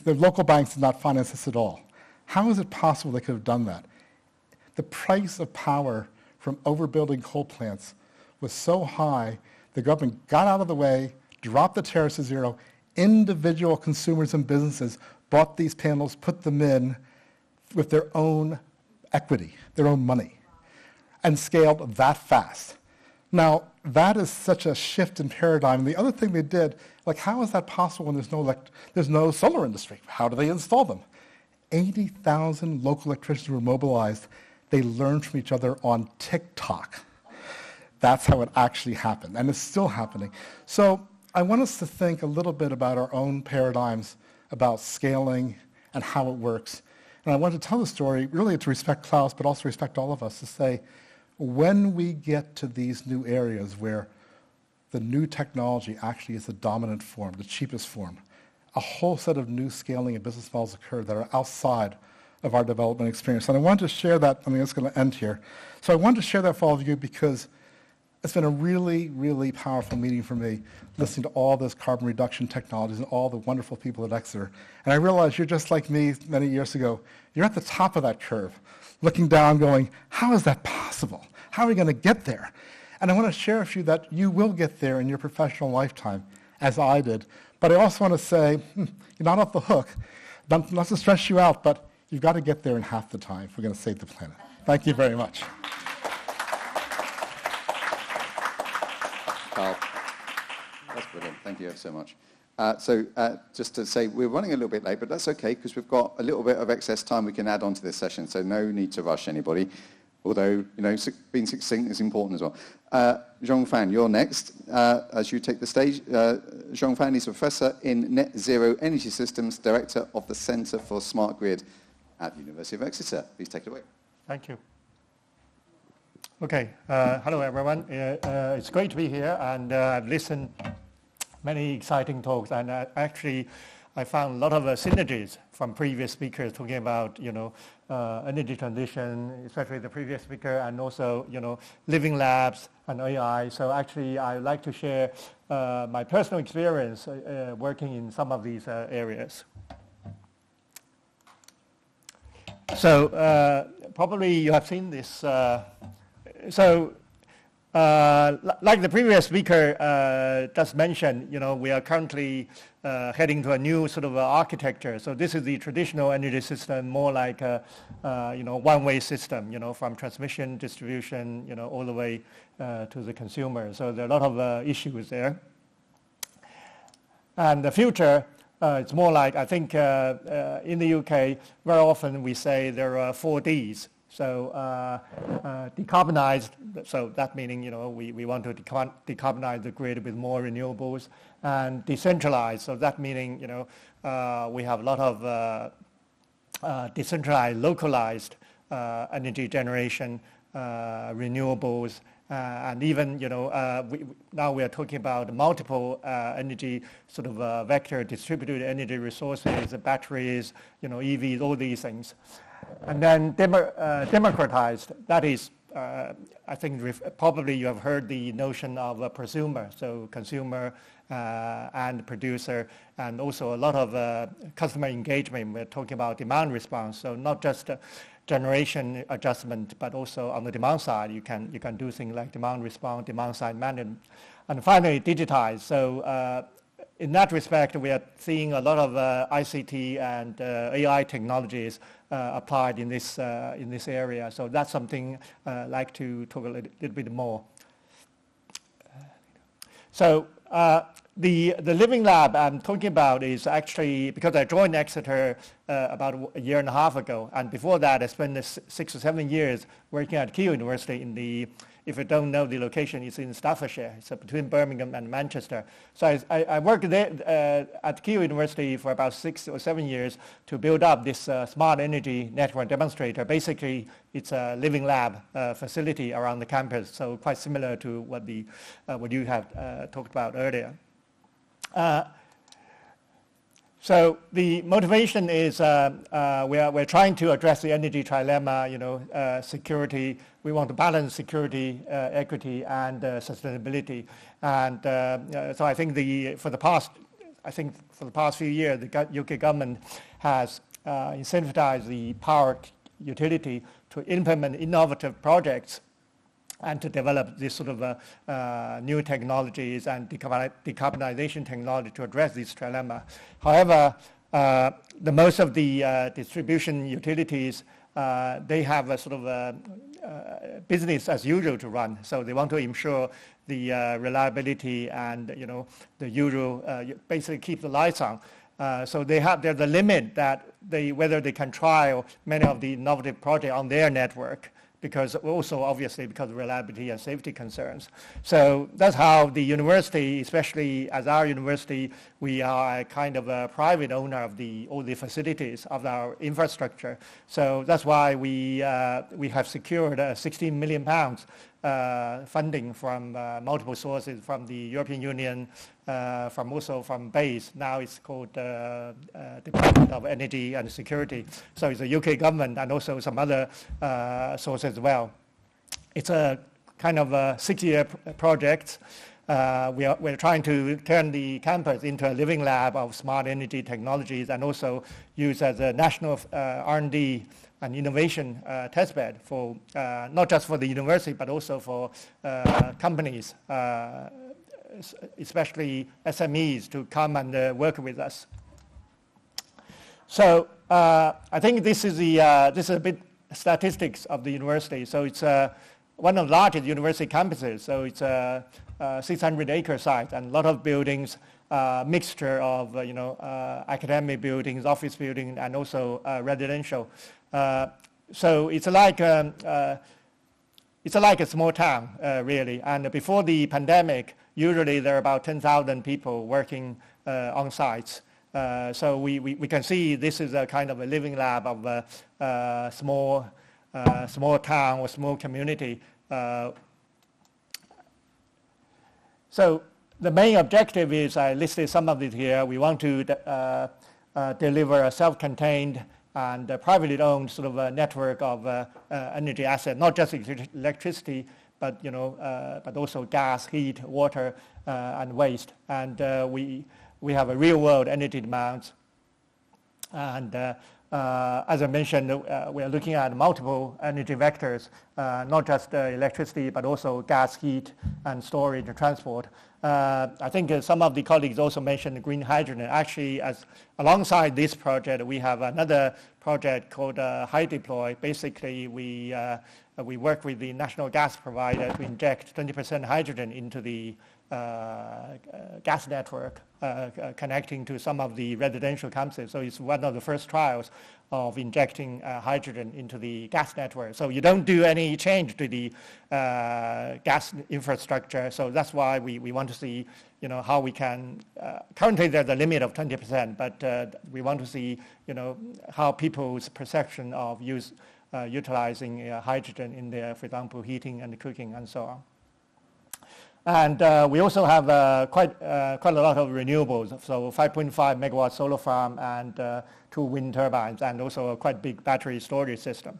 local banks did not finance this at all. How is it possible they could have done that? The price of power from overbuilding coal plants was so high, the government got out of the way, dropped the tariffs to zero. Individual consumers and businesses bought these panels, put them in with their own equity, their own money, and scaled that fast. Now, that is such a shift in paradigm. The other thing they did, like, how is that possible when there's no solar industry? How do they install them? 80,000 local electricians were mobilized. They learned from each other on TikTok. That's how it actually happened, and it's still happening. So I want us to think a little bit about our own paradigms about scaling and how it works. And I want to tell the story really to respect Klaus, but also respect all of us, to say, when we get to these new areas where the new technology actually is the dominant form, the cheapest form, a whole set of new scaling and business models occur that are outside of our development experience. And I wanted to share that. I mean, it's going to end here. So I wanted to share that for all of you because it's been a really, really powerful meeting for me, listening to all this carbon reduction technologies and all the wonderful people at Exeter. And I realize you're just like me many years ago. You're at the top of that curve, looking down going, how is that possible? How are we going to get there? And I want to share with you that you will get there in your professional lifetime, as I did. But I also want to say, you're not off the hook. Not to stress you out, but you've got to get there in half the time if we're going to save the planet. Thank you very much. Carl, that's brilliant. Thank you so much. Just to say, we're running a little bit late, but that's okay because we've got a little bit of excess time we can add on to this session, so no need to rush anybody. Although, being succinct is important as well. Zhong Fan, you're next. As you take the stage, Zhong Fan is Professor in Net Zero Energy Systems, Director of the Centre for Smart Grid at the University of Exeter. Please take it away. Thank you. Okay, hello everyone. It's great to be here, and I've listened many exciting talks, and actually I found a lot of synergies from previous speakers talking about, energy transition, especially the previous speaker, and also, living labs and AI. So actually, I would like to share my personal experience working in some of these areas. So probably you have seen this. Like the previous speaker just mentioned, we are currently heading to a new sort of architecture. So this is the traditional energy system, more like a one-way system, from transmission, distribution, all the way to the consumer. So there are a lot of issues there. And the future, it's more like, I think in the UK, very often we say there are 4 Ds. So decarbonized, so that meaning, we want to decarbonize the grid with more renewables, and decentralized, so that meaning, we have a lot of decentralized, localized energy generation, renewables, and even, now we are talking about multiple energy sort of vector distributed energy resources, batteries, EVs, all these things. And then democratized, that is, I think probably you have heard the notion of a prosumer, so consumer and producer, and also a lot of customer engagement. We're talking about demand response, so not just generation adjustment, but also on the demand side, you can do things like demand response, demand side management. And finally, digitize. So in that respect, we are seeing a lot of ICT and AI technologies applied in this area. So that's something I'd like to talk a little bit more. So the living lab I'm talking about is actually, because I joined Exeter about a year and a half ago, and before that I spent 6 or 7 years working at Keele University in the, if you don't know the location, it's in Staffordshire, so between Birmingham and Manchester. So I worked there at Keele University for about 6 or 7 years to build up this smart energy network demonstrator. Basically, it's a living lab facility around the campus, so quite similar to what you have talked about earlier. So the motivation is we're trying to address the energy trilemma, feculty. We want to balance security, equity, and sustainability. And so I think for the past few years, the UK government has incentivized the power utility to implement innovative projects and to develop this sort of new technologies and decarbonization technology to address this trilemma. However, the most of the distribution utilities, they have a sort of business as usual to run. So they want to ensure the reliability and the usual, basically keep the lights on. So there's a limit that whether they can trial many of the innovative projects on their network. because also obviously because of reliability and safety concerns. So that's how the university, especially as our university, we are a kind of a private owner of all the facilities of our infrastructure. So that's why we have secured £16 million funding from multiple sources, from the European Union, from BASE. Now it's called Department of Energy and Security. So it's the UK government and also some other sources as well. It's a kind of a 6-year project. We're trying to turn the campus into a living lab of smart energy technologies and also use as a national R&D and innovation testbed for not just for the university but also for companies, especially SMEs, to come and work with us. So I think this is a bit statistics of the university. So it's one of the largest university campuses. So it's a 600-acre site and a lot of buildings, mixture of academic buildings, office buildings, and also residential. So it's like a small town, really. And before the pandemic, usually there are about 10,000 people working on sites. So we can see this is a kind of a living lab of a small town or small community. So the main objective is, I listed some of it here. We want to deliver a self-contained and privately owned sort of a network of energy assets, not just electricity, but but also gas, heat, water, and waste. And we have a real-world energy demand. And as I mentioned, we are looking at multiple energy vectors, not just electricity, but also gas, heat, and storage and transport. I think some of the colleagues also mentioned green hydrogen. Actually, alongside this project, we have another project called High Deploy. Basically, we work with the national gas provider to inject 20% hydrogen into the gas network connecting to some of the residential campuses. So it's one of the first trials of injecting hydrogen into the gas network. So you don't do any change to the gas infrastructure. So that's why we want to see, how we can. Currently, there's a limit of 20%, but we want to see, how people's perception of utilizing hydrogen in their, for example, heating and cooking and so on. And we also have quite a lot of renewables, so 5.5 megawatt solar farm and 2 wind turbines, and also a quite big battery storage system.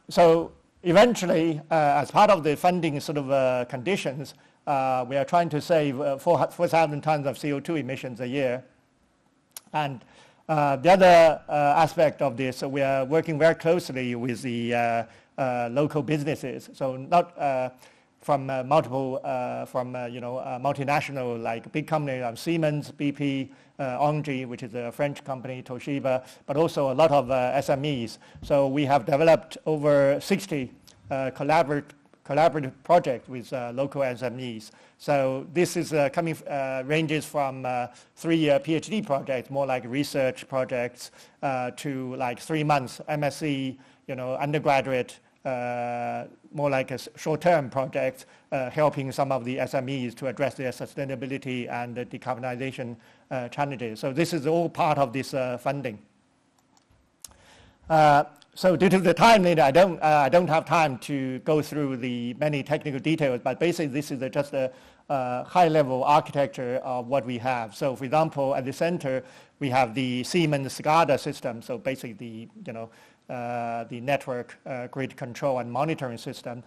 So eventually, as part of the funding sort of conditions, we are trying to save 4,000 tons of CO2 emissions a year. And the other aspect of this, we are working very closely with the local businesses. So not from multiple, multinational like big companies, Siemens, BP, Engie, which is a French company, Toshiba, but also a lot of SMEs. So we have developed over 60 collaborative projects with local SMEs. So this is ranges from 3-year PhD projects, more like research projects, to like 3 months MSc, undergraduate, more like a short-term project, helping some of the SMEs to address their sustainability and the decarbonization challenges. So this is all part of this funding. So due to the time limit, I don't have time to go through the many technical details, but basically this is just a high-level architecture of what we have. So for example, at the center, we have the Siemens SCADA system, so basically the network grid control and monitoring system,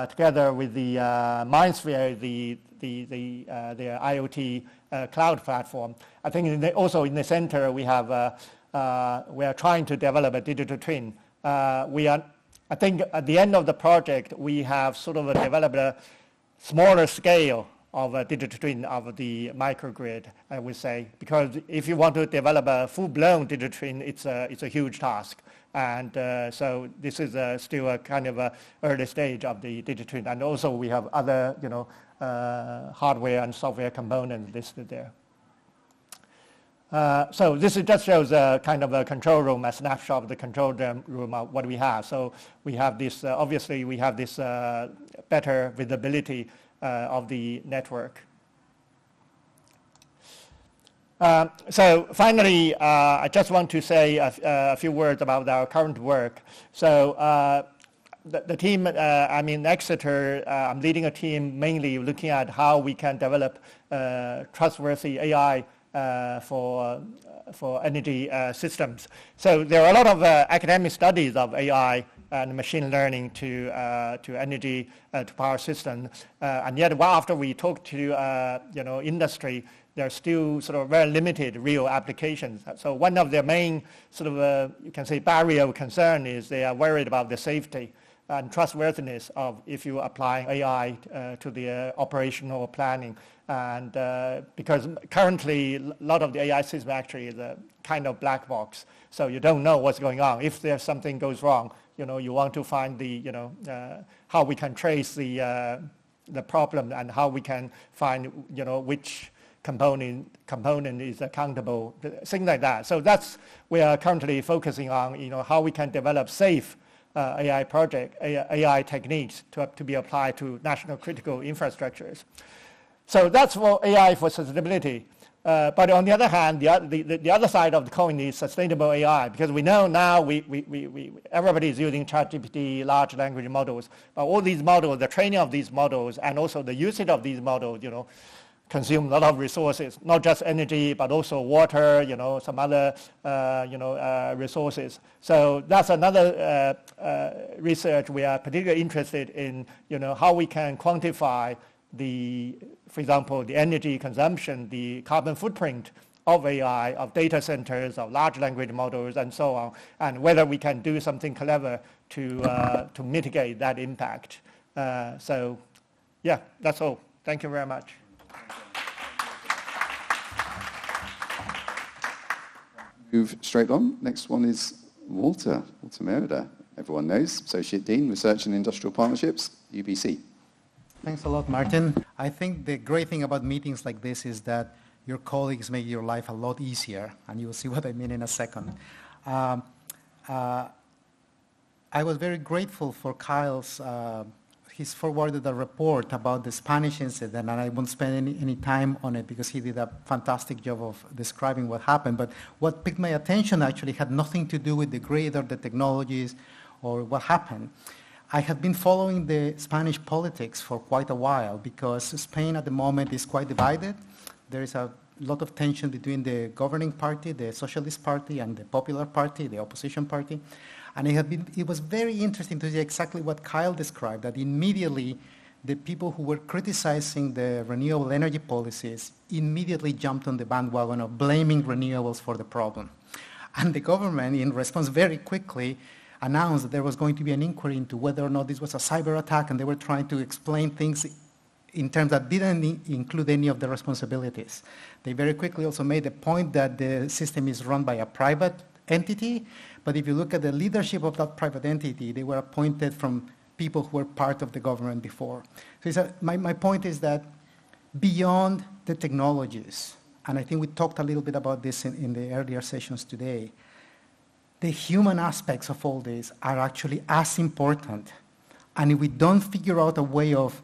together with the MindSphere, the IoT cloud platform. I think also in the center we are trying to develop a digital twin. I think at the end of the project we have sort of developed a smaller scale of a digital twin of the microgrid, I would say, because if you want to develop a full-blown digital twin, it's a huge task. And so this is still a kind of a early stage of the digital twin. And also we have other, hardware and software components listed there. So this just shows a kind of a control room, a snapshot of the control room of what we have. So we have this, obviously we have this better visibility of the network. So finally, I just want to say a few words about our current work. So the team, I'm in Exeter. I'm leading a team mainly looking at how we can develop trustworthy AI for energy systems. So there are a lot of academic studies of AI and machine learning to energy, to power systems, and yet after we talk to industry, there's still sort of very limited real applications. So one of their main sort of you can say barrier of concern is they are worried about the safety and trustworthiness of if you apply AI to the operational planning. And because currently a lot of the AI system actually is a kind of black box, so you don't know what's going on. If there's something goes wrong, you want to find the how we can trace the problem and how we can find which component is accountable, things like that. So that's we are currently focusing on how we can develop safe AI AI techniques to be applied to national critical infrastructures. So that's for AI for sustainability. But on the other hand, the other side of the coin is sustainable AI, because we know now everybody is using ChatGPT, large language models, but all these models, the training of these models, and also the usage of these models, consume a lot of resources, not just energy, but also water, some other, resources. So that's another research we are particularly interested in, how we can quantify for example, the energy consumption, the carbon footprint of AI, of data centers, of large language models, and so on, and whether we can do something clever to mitigate that impact. So, yeah, that's all. Thank you very much. Move straight on. Next one is Walter Merida. Everyone knows, Associate Dean, Research and Industrial Partnerships, UBC. Thanks a lot, Martin. I think the great thing about meetings like this is that your colleagues make your life a lot easier, and you'll see what I mean in a second. I was very grateful for Kyle's, he's forwarded a report about the Spanish incident, and I won't spend any time on it because he did a fantastic job of describing what happened. But what piqued my attention actually had nothing to do with the grid or the technologies or what happened. I have been following the Spanish politics for quite a while because Spain at the moment is quite divided. There is a lot of tension between the governing party, the Socialist Party, and the Popular Party, the opposition party. And it was very interesting to see exactly what Kyle described, that immediately the people who were criticizing the renewable energy policies immediately jumped on the bandwagon of blaming renewables for the problem. And the government, in response, very quickly announced that there was going to be an inquiry into whether or not this was a cyber attack, and they were trying to explain things in terms that didn't include any of the responsibilities. They very quickly also made the point that the system is run by a private entity, but if you look at the leadership of that private entity, they were appointed from people who were part of the government before. So my point is that beyond the technologies, and I think we talked a little bit about this in the earlier sessions today, the human aspects of all this are actually as important. And if we don't figure out a way of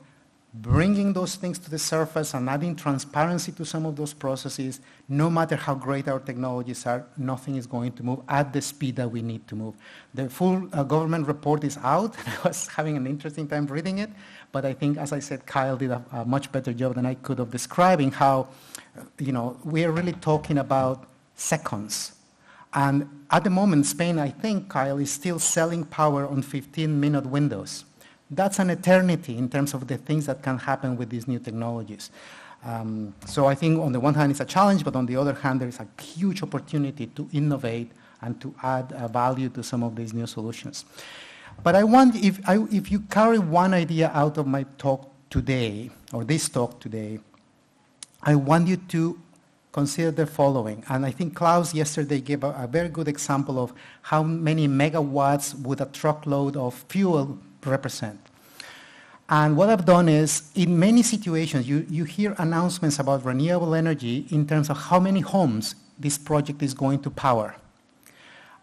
bringing those things to the surface and adding transparency to some of those processes, no matter how great our technologies are, nothing is going to move at the speed that we need to move. The full government report is out. I was having an interesting time reading it, but I think, as I said, Kyle did a much better job than I could of describing how, we are really talking about seconds. And at the moment, Spain, I think, Kyle, is still selling power on 15-minute windows. That's an eternity in terms of the things that can happen with these new technologies. So I think on the one hand it's a challenge, but on the other hand there is a huge opportunity to innovate and to add value to some of these new solutions. But I want, if you carry one idea out of my talk today, or this talk today, I want you to consider the following. And I think Klaus yesterday gave a very good example of how many megawatts would a truckload of fuel represent. And what I've done is, in many situations, you hear announcements about renewable energy in terms of how many homes this project is going to power.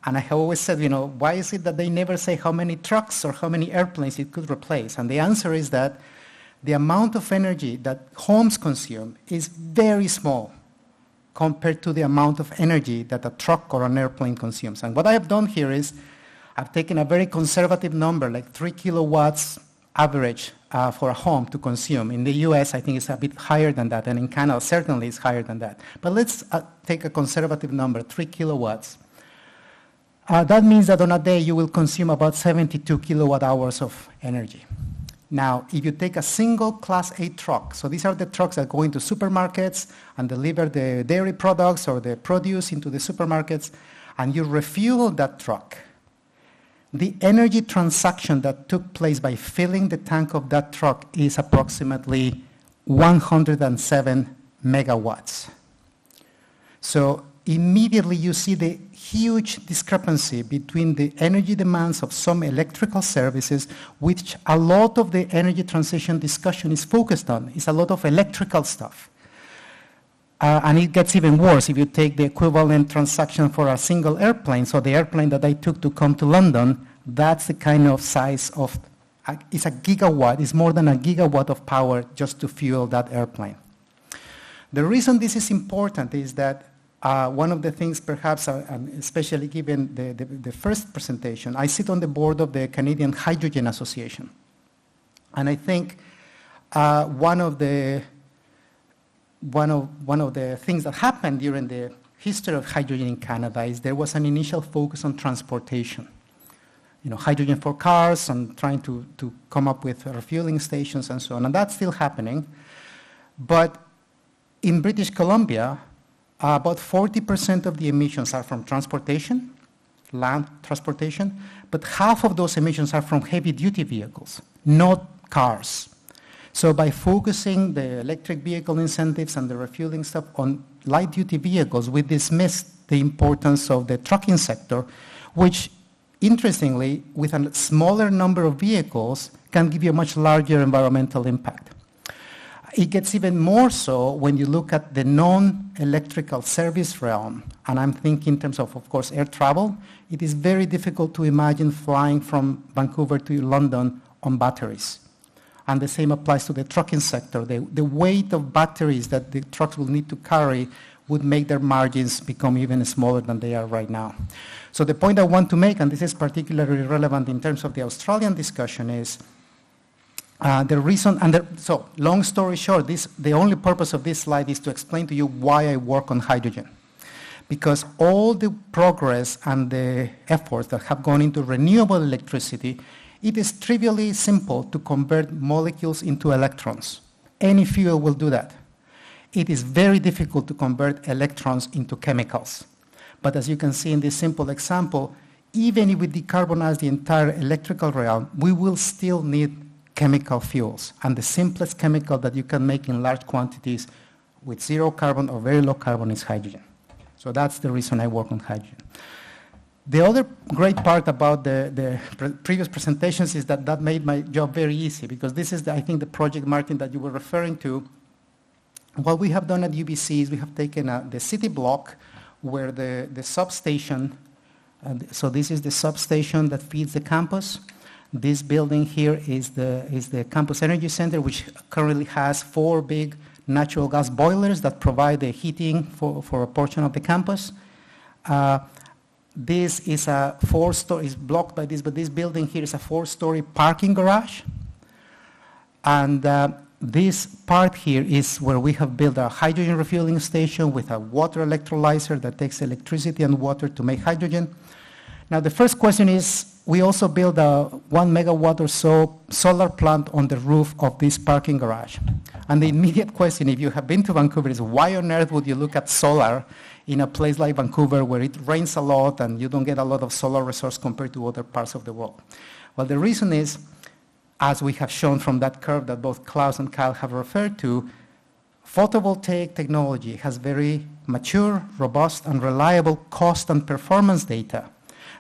And I have always said, why is it that they never say how many trucks or how many airplanes it could replace? And the answer is that the amount of energy that homes consume is very small compared to the amount of energy that a truck or an airplane consumes. And what I have done here is I've taken a very conservative number, like 3 kilowatts average for a home to consume. In the US, I think it's a bit higher than that, and in Canada, certainly it's higher than that. But let's take a conservative number, 3 kilowatts. That means that on a day, you will consume about 72 kilowatt hours of energy. Now, if you take a single Class 8 truck, so these are the trucks that go into supermarkets and deliver the dairy products or the produce into the supermarkets, and you refuel that truck, the energy transaction that took place by filling the tank of that truck is approximately 107 megawatts. So immediately you see the huge discrepancy between the energy demands of some electrical services, which a lot of the energy transition discussion is focused on. It's a lot of electrical stuff. And it gets even worse if you take the equivalent transaction for a single airplane. So the airplane that I took to come to London, that's the kind of size of, it's a gigawatt, it's more than a gigawatt of power just to fuel that airplane. The reason this is important is that one of the things perhaps, especially given the first presentation, I sit on the board of the Canadian Hydrogen Association. And I think one of the things that happened during the history of hydrogen in Canada is there was an initial focus on transportation. Hydrogen for cars and trying to come up with refueling stations and so on. And that's still happening. But in British Columbia, about 40% of the emissions are from transportation, land transportation, but half of those emissions are from heavy-duty vehicles, not cars. So by focusing the electric vehicle incentives and the refueling stuff on light-duty vehicles, we dismissed the importance of the trucking sector, which, interestingly, with a smaller number of vehicles, can give you a much larger environmental impact. It gets even more so when you look at the non-electrical service realm, and I'm thinking in terms of course, air travel. It is very difficult to imagine flying from Vancouver to London on batteries. And the same applies to the trucking sector. The weight of batteries that the trucks will need to carry would make their margins become even smaller than they are right now. So the point I want to make, and this is particularly relevant in terms of the Australian discussion, is the reason, so long story short, the only purpose of this slide is to explain to you why I work on hydrogen. Because all the progress and the efforts that have gone into renewable electricity, it is trivially simple to convert molecules into electrons. Any fuel will do that. It is very difficult to convert electrons into chemicals. But as you can see in this simple example, even if we decarbonize the entire electrical realm, we will still need chemical fuels. And the simplest chemical that you can make in large quantities with zero carbon or very low carbon is hydrogen. So that's the reason I work on hydrogen. The other great part about the previous presentations is that made my job very easy, because this is, I think, the project, Martin, that you were referring to. What we have done at UBC is we have taken the city block where the substation, so this is the substation that feeds the campus. This building here is the Campus Energy Center, which currently has 4 big natural gas boilers that provide the heating for a portion of the campus. This is a 4-story, it's blocked by this, but this building here is a 4-story parking garage. And this part here is where we have built a hydrogen refueling station with a water electrolyzer that takes electricity and water to make hydrogen. Now the first question is, we also built a 1 megawatt or so solar plant on the roof of this parking garage. And the immediate question, if you have been to Vancouver, is why on earth would you look at solar in a place like Vancouver where it rains a lot and you don't get a lot of solar resource compared to other parts of the world? Well, the reason is, as we have shown from that curve that both Klaus and Kyle have referred to, photovoltaic technology has very mature, robust, and reliable cost and performance data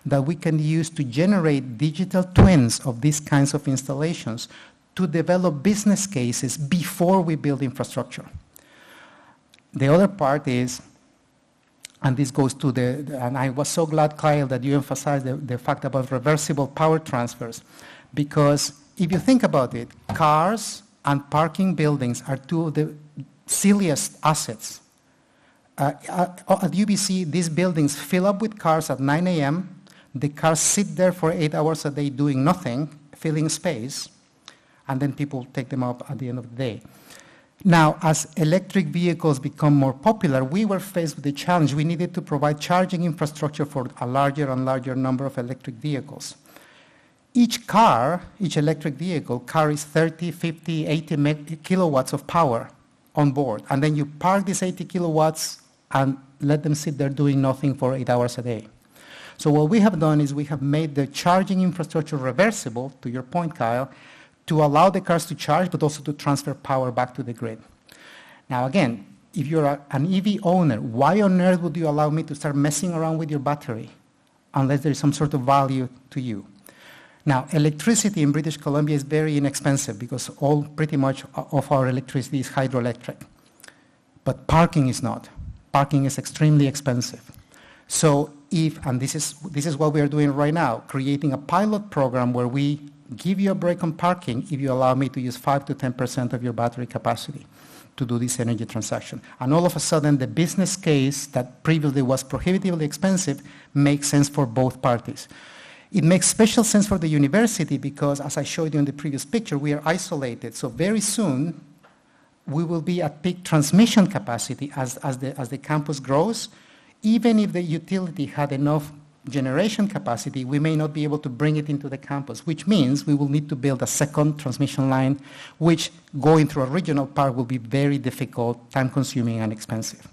that we can use to generate digital twins of these kinds of installations to develop business cases before we build infrastructure. The other part is And this goes to and I was so glad, Kyle, that you emphasized the fact about reversible power transfers, because if you think about it, cars and parking buildings are two of the silliest assets. At UBC, these buildings fill up with cars at 9 a.m. The cars sit there for 8 hours a day doing nothing, filling space, and then people take them up at the end of the day. Now, as electric vehicles become more popular, we were faced with the challenge. We needed to provide charging infrastructure for a larger and larger number of electric vehicles. Each electric vehicle carries 30, 50, 80 kilowatts of power on board. And then you park these 80 kilowatts and let them sit there doing nothing for 8 hours a day. So what we have done is we have made the charging infrastructure reversible, to your point, Kyle, to allow the cars to charge, but also to transfer power back to the grid. Now again, if you're an EV owner, why on earth would you allow me to start messing around with your battery unless there is some sort of value to you? Now, electricity in British Columbia is very inexpensive because pretty much of our electricity is hydroelectric. But parking is not. Parking is extremely expensive. So and this is what we are doing right now, creating a pilot program where we give you a break on parking if you allow me to use 5 to 10% of your battery capacity to do this energy transaction. And all of a sudden, the business case that previously was prohibitively expensive makes sense for both parties. It makes special sense for the university because, as I showed you in the previous picture, we are isolated. So very soon, we will be at peak transmission capacity as the campus grows. Even if the utility had enough generation capacity, we may not be able to bring it into the campus, which means we will need to build a second transmission line, which going through a regional park will be very difficult, time-consuming, and expensive.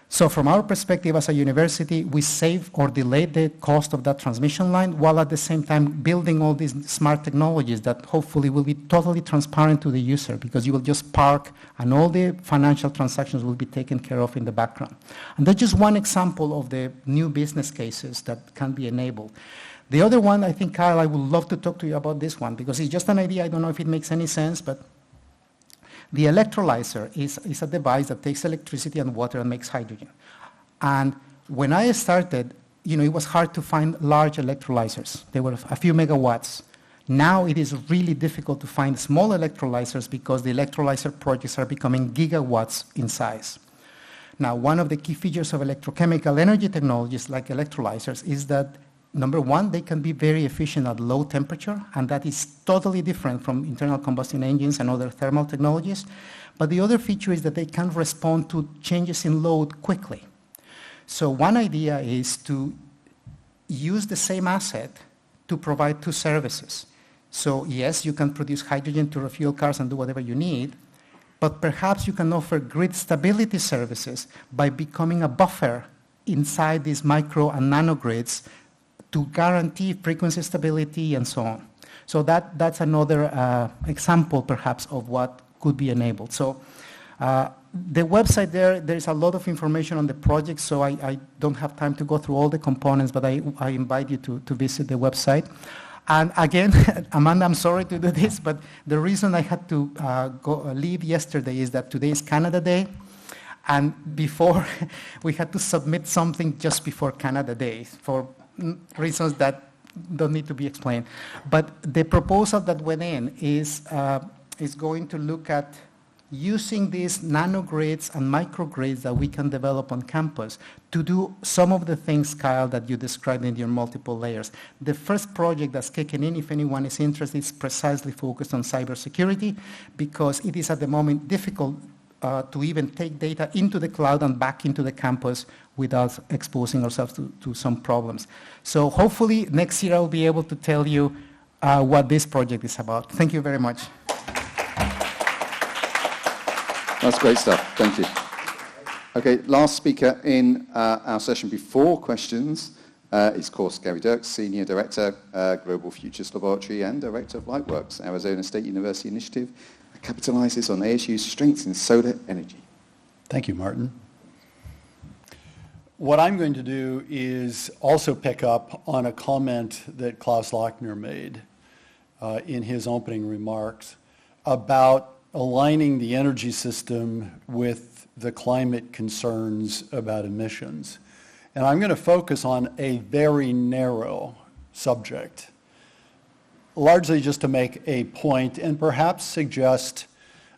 So from our perspective as a university, we save or delay the cost of that transmission line while at the same time building all these smart technologies that hopefully will be totally transparent to the user because you will just park and all the financial transactions will be taken care of in the background. And that's just one example of the new business cases that can be enabled. The other one, I think, Kyle, I would love to talk to you about this one because it's just an idea. I don't know if it makes any sense, but the electrolyzer is a device that takes electricity and water and makes hydrogen. And when I started, it was hard to find large electrolyzers. They were a few megawatts. Now it is really difficult to find small electrolyzers because the electrolyzer projects are becoming gigawatts in size. Now, one of the key features of electrochemical energy technologies like electrolyzers is that number one, they can be very efficient at low temperature, and that is totally different from internal combustion engines and other thermal technologies. But the other feature is that they can respond to changes in load quickly. So one idea is to use the same asset to provide two services. So yes, you can produce hydrogen to refuel cars and do whatever you need, but perhaps you can offer grid stability services by becoming a buffer inside these micro and nanogrids to guarantee frequency stability and so on. So that's another example, perhaps, of what could be enabled. So the website there's a lot of information on the project, so I don't have time to go through all the components, but I invite you to visit the website. And again, Amanda, I'm sorry to do this, but the reason I had to leave yesterday is that today is Canada Day. And before, we had to submit something just before Canada Day for reasons that don't need to be explained. But the proposal that went in is going to look at using these nanogrids and microgrids that we can develop on campus to do some of the things, Kyle, that you described in your multiple layers. The first project that's kicking in, if anyone is interested, is precisely focused on cybersecurity because it is at the moment difficult to even take data into the cloud and back into the campus without exposing ourselves to some problems. So hopefully next year I'll be able to tell you what this project is about. Thank you very much. That's great stuff. Thank you. Okay, last speaker in our session before questions is, of course, Gary Dirks, Senior Director, Global Futures Laboratory and Director of Lightworks, Arizona State University Initiative, that capitalizes on ASU's strengths in solar energy. Thank you, Martin. What I'm going to do is also pick up on a comment that Klaus Lochner made in his opening remarks about aligning the energy system with the climate concerns about emissions. And I'm going to focus on a very narrow subject, largely just to make a point and perhaps suggest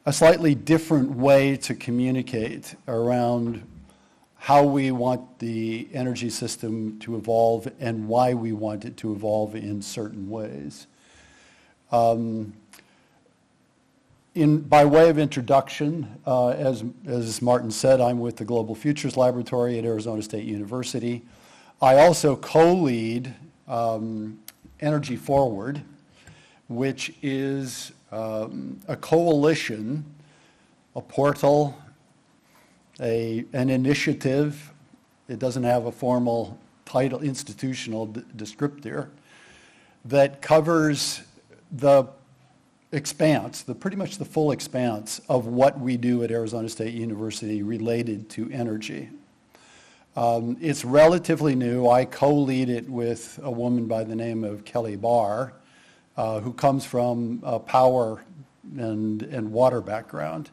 a slightly different way to communicate around how we want the energy system to evolve and why we want it to evolve in certain ways. By way of introduction, as Martin said, I'm with the Global Futures Laboratory at Arizona State University. I also co-lead Energy Forward, which is a coalition, a portal, an initiative. It doesn't have a formal title, institutional descriptor, that covers the expanse, pretty much the full expanse of what we do at Arizona State University related to energy. It's relatively new. I co-lead it with a woman by the name of Kelly Barr, who comes from a power and water background.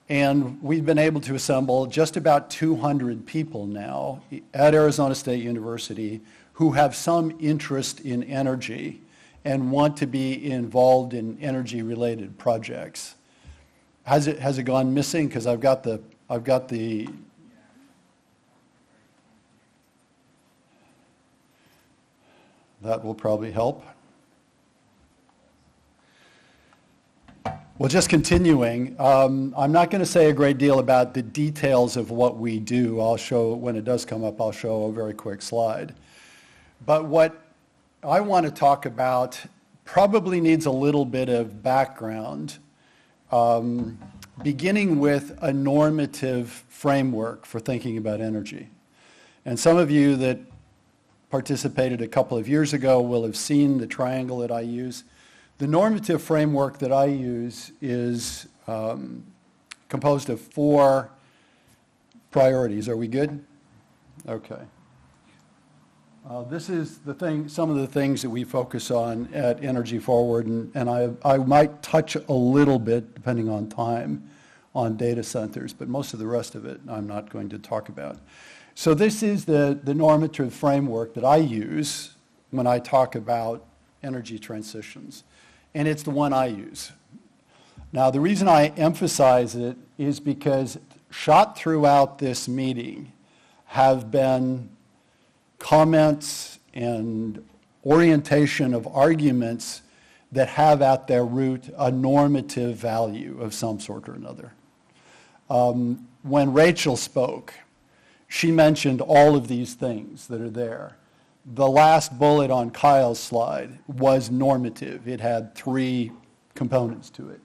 And we've been able to assemble just about 200 people now at Arizona State University who have some interest in energy and want to be involved in energy-related projects. Has it gone missing? Because I've got the that will probably help. Well, just continuing, I'm not going to say a great deal about the details of what we do. I'll show, when it does come up, I'll show a very quick slide. But what I want to talk about probably needs a little bit of background, beginning with a normative framework for thinking about energy. And some of you that participated a couple of years ago will have seen the triangle that I use. The normative framework that I use is composed of 4 priorities. Are we good? Okay. This is some of the things that we focus on at Energy Forward, and I might touch a little bit, depending on time, on data centers, but most of the rest of it I'm not going to talk about. So this is the normative framework that I use when I talk about energy transitions, and it's the one I use. Now, the reason I emphasize it is because shot throughout this meeting have been comments and orientation of arguments that have at their root a normative value of some sort or another. When Rachel spoke, she mentioned all of these things that are there. The last bullet on Kyle's slide was normative. It had 3 components to it.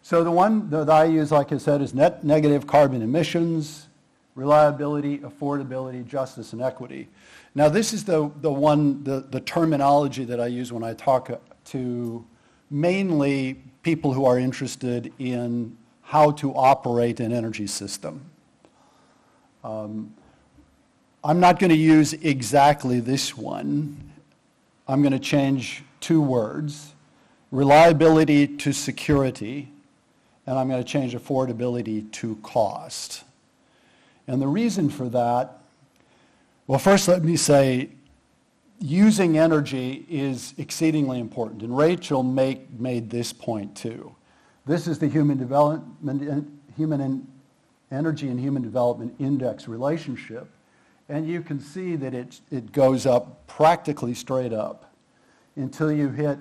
So the one that I use, like I said, is net negative carbon emissions, reliability, affordability, justice, and equity. Now this is the terminology that I use when I talk to mainly people who are interested in how to operate an energy system. I'm not going to use exactly this one. I'm going to change 2 words, reliability to security, and I'm going to change affordability to cost. And the reason for that, well, first let me say, using energy is exceedingly important, and Rachel made this point too. This is the Energy and Human Development Index relationship. And you can see that it goes up practically straight up until you hit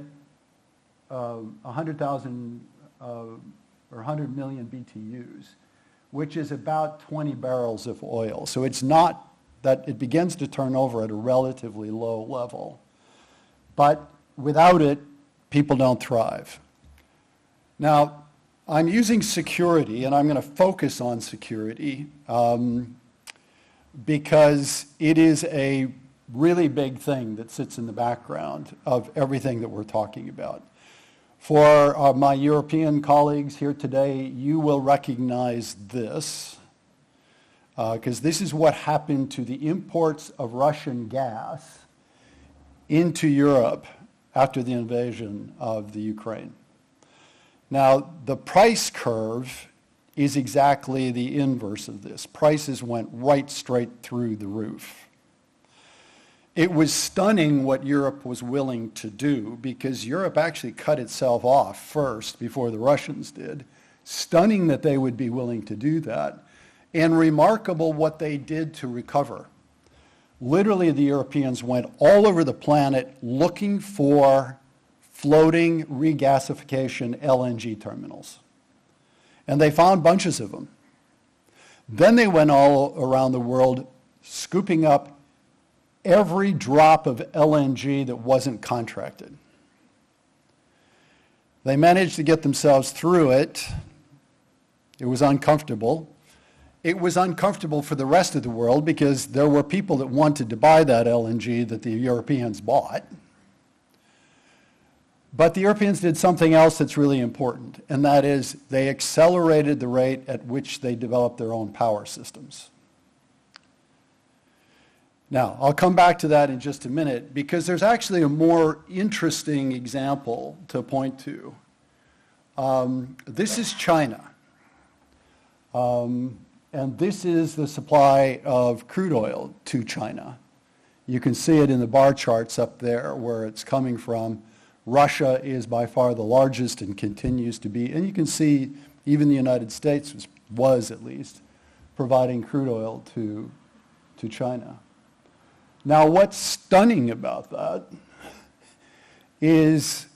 100,000 or 100 million BTUs, which is about 20 barrels of oil. So it's not that it begins to turn over at a relatively low level. But without it, people don't thrive. Now, I'm using security, and I'm going to focus on security, because it is a really big thing that sits in the background of everything that we're talking about. For my European colleagues here today, you will recognize this, because this is what happened to the imports of Russian gas into Europe after the invasion of the Ukraine. Now, the price curve is exactly the inverse of this. Prices went right straight through the roof. It was stunning what Europe was willing to do, because Europe actually cut itself off first before the Russians did. Stunning that they would be willing to do that. And remarkable what they did to recover. Literally, the Europeans went all over the planet looking for floating regasification LNG terminals. And they found bunches of them. Then they went all around the world scooping up every drop of LNG that wasn't contracted. They managed to get themselves through it. It was uncomfortable. It was uncomfortable for the rest of the world because there were people that wanted to buy that LNG that the Europeans bought. But the Europeans did something else that's really important, and that is they accelerated the rate at which they developed their own power systems. Now, I'll come back to that in just a minute, because there's actually a more interesting example to point to. This is China. And this is the supply of crude oil to China. You can see it in the bar charts up there where it's coming from. Russia is by far the largest and continues to be. And you can see even the United States was at least providing crude oil to China. Now, what's stunning about that is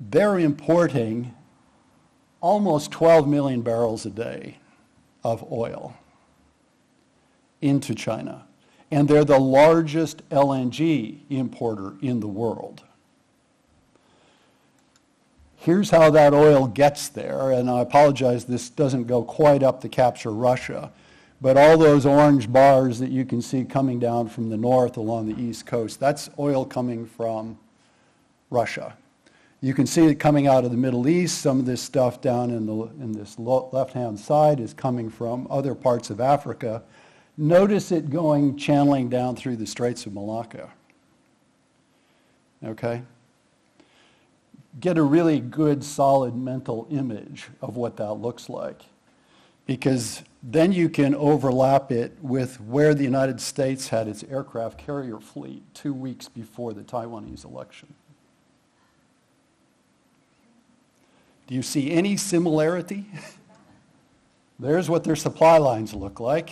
they're importing almost 12 million barrels a day of oil into China. And they're the largest LNG importer in the world. Here's how that oil gets there, and I apologize, this doesn't go quite up to capture Russia, but all those orange bars that you can see coming down from the north along the east coast, that's oil coming from Russia. You can see it coming out of the Middle East. Some of this stuff down in this left-hand side is coming from other parts of Africa. Notice it channeling down through the Straits of Malacca. Okay? Get a really good, solid mental image of what that looks like, because then you can overlap it with where the United States had its aircraft carrier fleet 2 weeks before the Taiwanese election. Do you see any similarity? There's what their supply lines look like.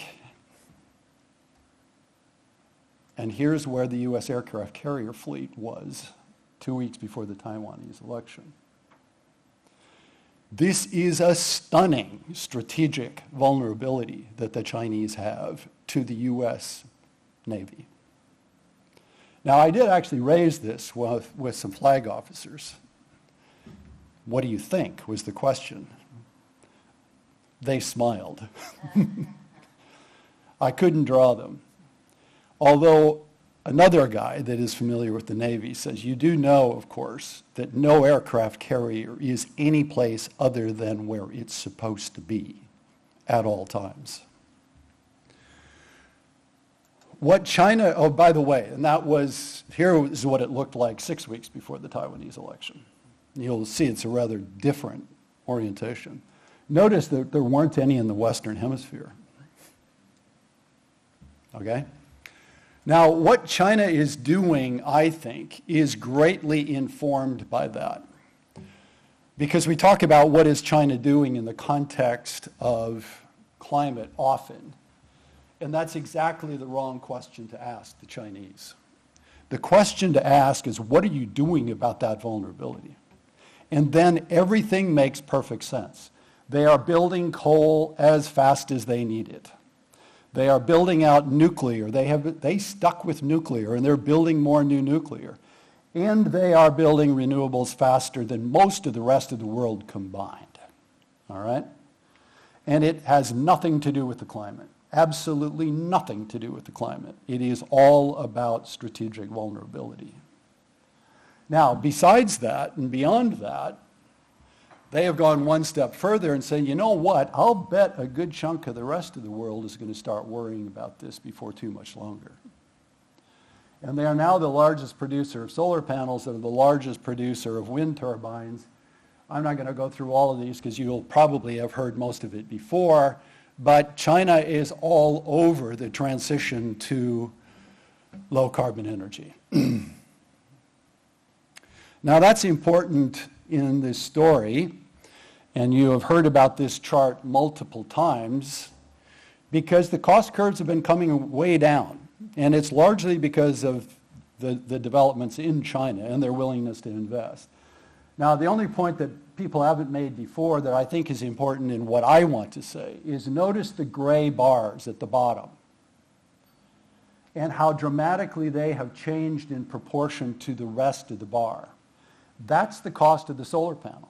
And here's where the U.S. aircraft carrier fleet was 2 weeks before the Taiwanese election. This is a stunning strategic vulnerability that the Chinese have to the U.S. Navy. Now, I did actually raise this with some flag officers. What do you think was the question. They smiled. I couldn't draw them. Although another guy that is familiar with the Navy says, you do know, of course, that no aircraft carrier is any place other than where it's supposed to be at all times. What China, oh, by the way, and here is what it looked like 6 weeks before the Taiwanese election. You'll see it's a rather different orientation. Notice that there weren't any in the Western Hemisphere. Okay? Now, what China is doing, I think, is greatly informed by that. Because we talk about what is China doing in the context of climate often. And that's exactly the wrong question to ask the Chinese. The question to ask is, what are you doing about that vulnerability? And then everything makes perfect sense. They are building coal as fast as they need it. They are building out nuclear. They stuck with nuclear, and they're building more new nuclear. And they are building renewables faster than most of the rest of the world combined. All right? And it has nothing to do with the climate. Absolutely nothing to do with the climate. It is all about strategic vulnerability. Now, besides that and beyond that, they have gone one step further and said, you know what, I'll bet a good chunk of the rest of the world is going to start worrying about this before too much longer. And they are now the largest producer of solar panels. They're the largest producer of wind turbines. I'm not going to go through all of these because you'll probably have heard most of it before, but China is all over the transition to low carbon energy. Now that's important in this story, and you have heard about this chart multiple times, because the cost curves have been coming way down, and it's largely because of the developments in China and their willingness to invest. Now, the only point that people haven't made before that I think is important in what I want to say is notice the gray bars at the bottom and how dramatically they have changed in proportion to the rest of the bar. That's the cost of the solar panel.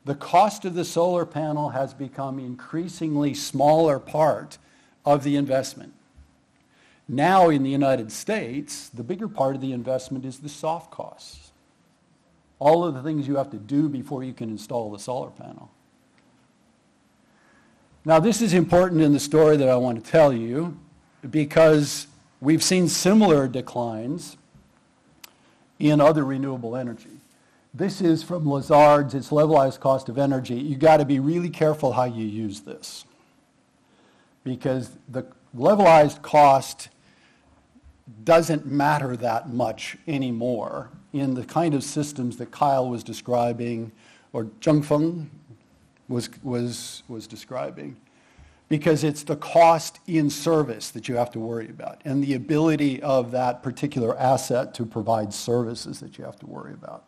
The cost of the solar panel has become increasingly smaller part of the investment. Now in the United States, the bigger part of the investment is the soft costs. All of the things you have to do before you can install the solar panel. Now this is important in the story that I want to tell you because we've seen similar declines in other renewable energy. This is from Lazard's, it's levelized cost of energy. You got to be really careful how you use this because the levelized cost doesn't matter that much anymore in the kind of systems that Kyle was describing or Zhong was describing, because it's the cost in service that you have to worry about and the ability of that particular asset to provide services that you have to worry about.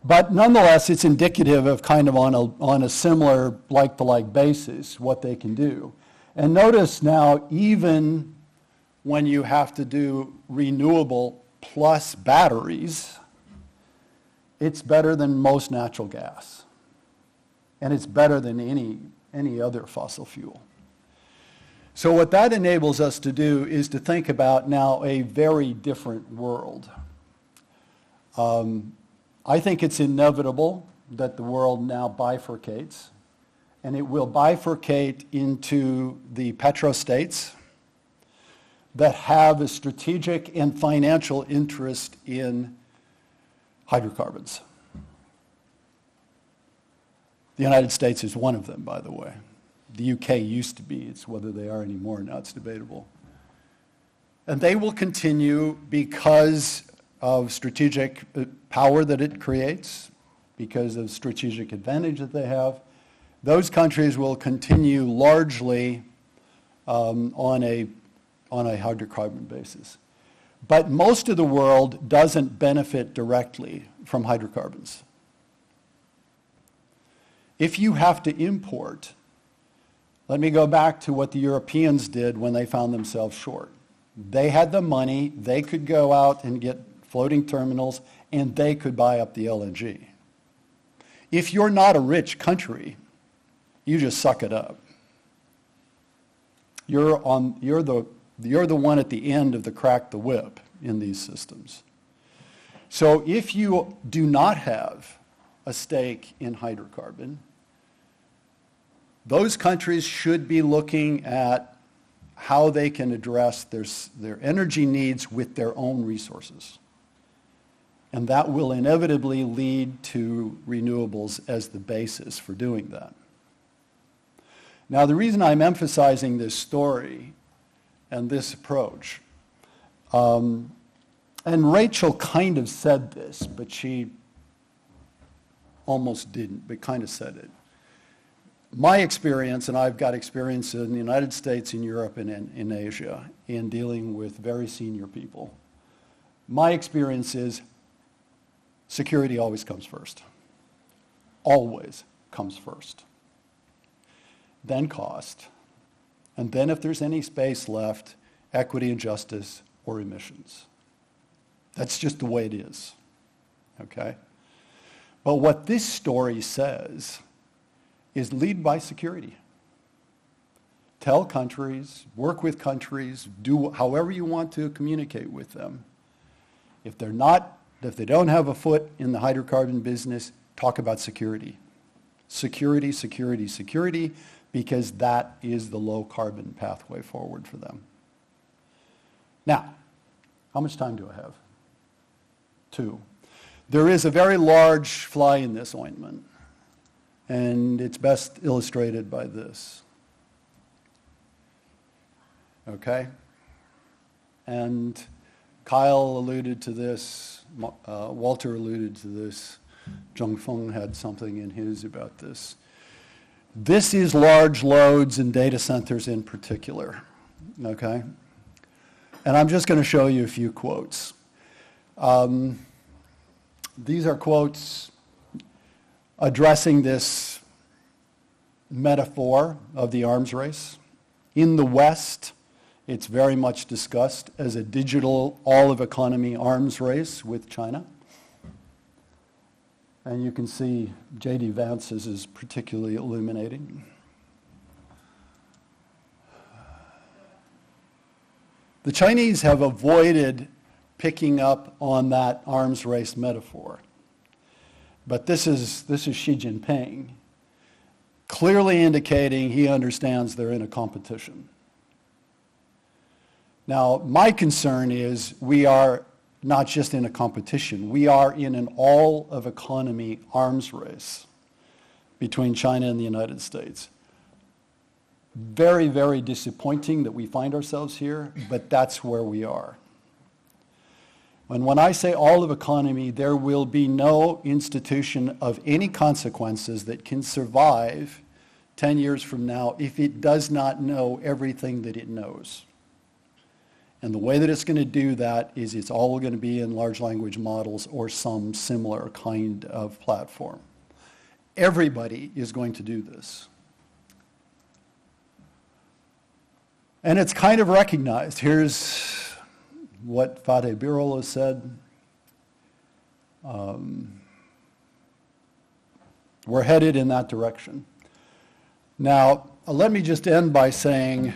But nonetheless, it's indicative of kind of on a similar like-to-like basis what they can do. And notice now, even when you have to do renewable plus batteries, it's better than most natural gas. And it's better than any other fossil fuel. So what that enables us to do is to think about now a very different world. I think it's inevitable that the world now bifurcates, and it will bifurcate into the petrostates that have a strategic and financial interest in hydrocarbons. The United States is one of them, by the way. The UK used to be. It's whether they are anymore now, it's debatable. And they will continue because of strategic power that it creates, because of strategic advantage that they have. Those countries will continue largely on a hydrocarbon basis. But most of the world doesn't benefit directly from hydrocarbons. If you have to import, let me go back to what the Europeans did when they found themselves short. They had the money, they could go out and get floating terminals, and they could buy up the LNG. If you're not a rich country, you just suck it up. You're the one at the end of the crack the whip in these systems. So if you do not have a stake in hydrocarbon, those countries should be looking at how they can address their energy needs with their own resources. And that will inevitably lead to renewables as the basis for doing that. Now, the reason I'm emphasizing this story and this approach, and Rachel kind of said this, but she almost didn't, but kind of said it. My experience, and I've got experience in the United States, in Europe, and in Asia, in dealing with very senior people, my experience is security always comes first. Always comes first. Then cost. And then if there's any space left, equity and justice or emissions. That's just the way it is. Okay? But what this story says is lead by security. Tell countries, work with countries, do however you want to communicate with them. If they don't have a foot in the hydrocarbon business, talk about security. Security, security, security, because that is the low carbon pathway forward for them. Now, how much time do I have? 2. There is a very large fly in this ointment, and it's best illustrated by this. Okay? And Kyle alluded to this, Walter alluded to this, Zhong had something in his about this. This is large loads in data centers in particular, okay? And I'm just going to show you a few quotes. These are quotes addressing this metaphor of the arms race. In the West, it's very much discussed as a digital all-of-economy arms race with China. And you can see J.D. Vance's is particularly illuminating. The Chinese have avoided picking up on that arms race metaphor. But this is Xi Jinping clearly indicating he understands they're in a competition. Now, my concern is we are not just in a competition, we are in an all-of-economy arms race between China and the United States. Very, very disappointing that we find ourselves here, but that's where we are. And when I say all-of-economy, there will be no institution of any consequences that can survive 10 years from now if it does not know everything that it knows. And the way that it's going to do that is it's all going to be in large language models or some similar kind of platform. Everybody is going to do this. And it's kind of recognized. Here's what Fateh Birol has said. We're headed in that direction. Now, let me just end by saying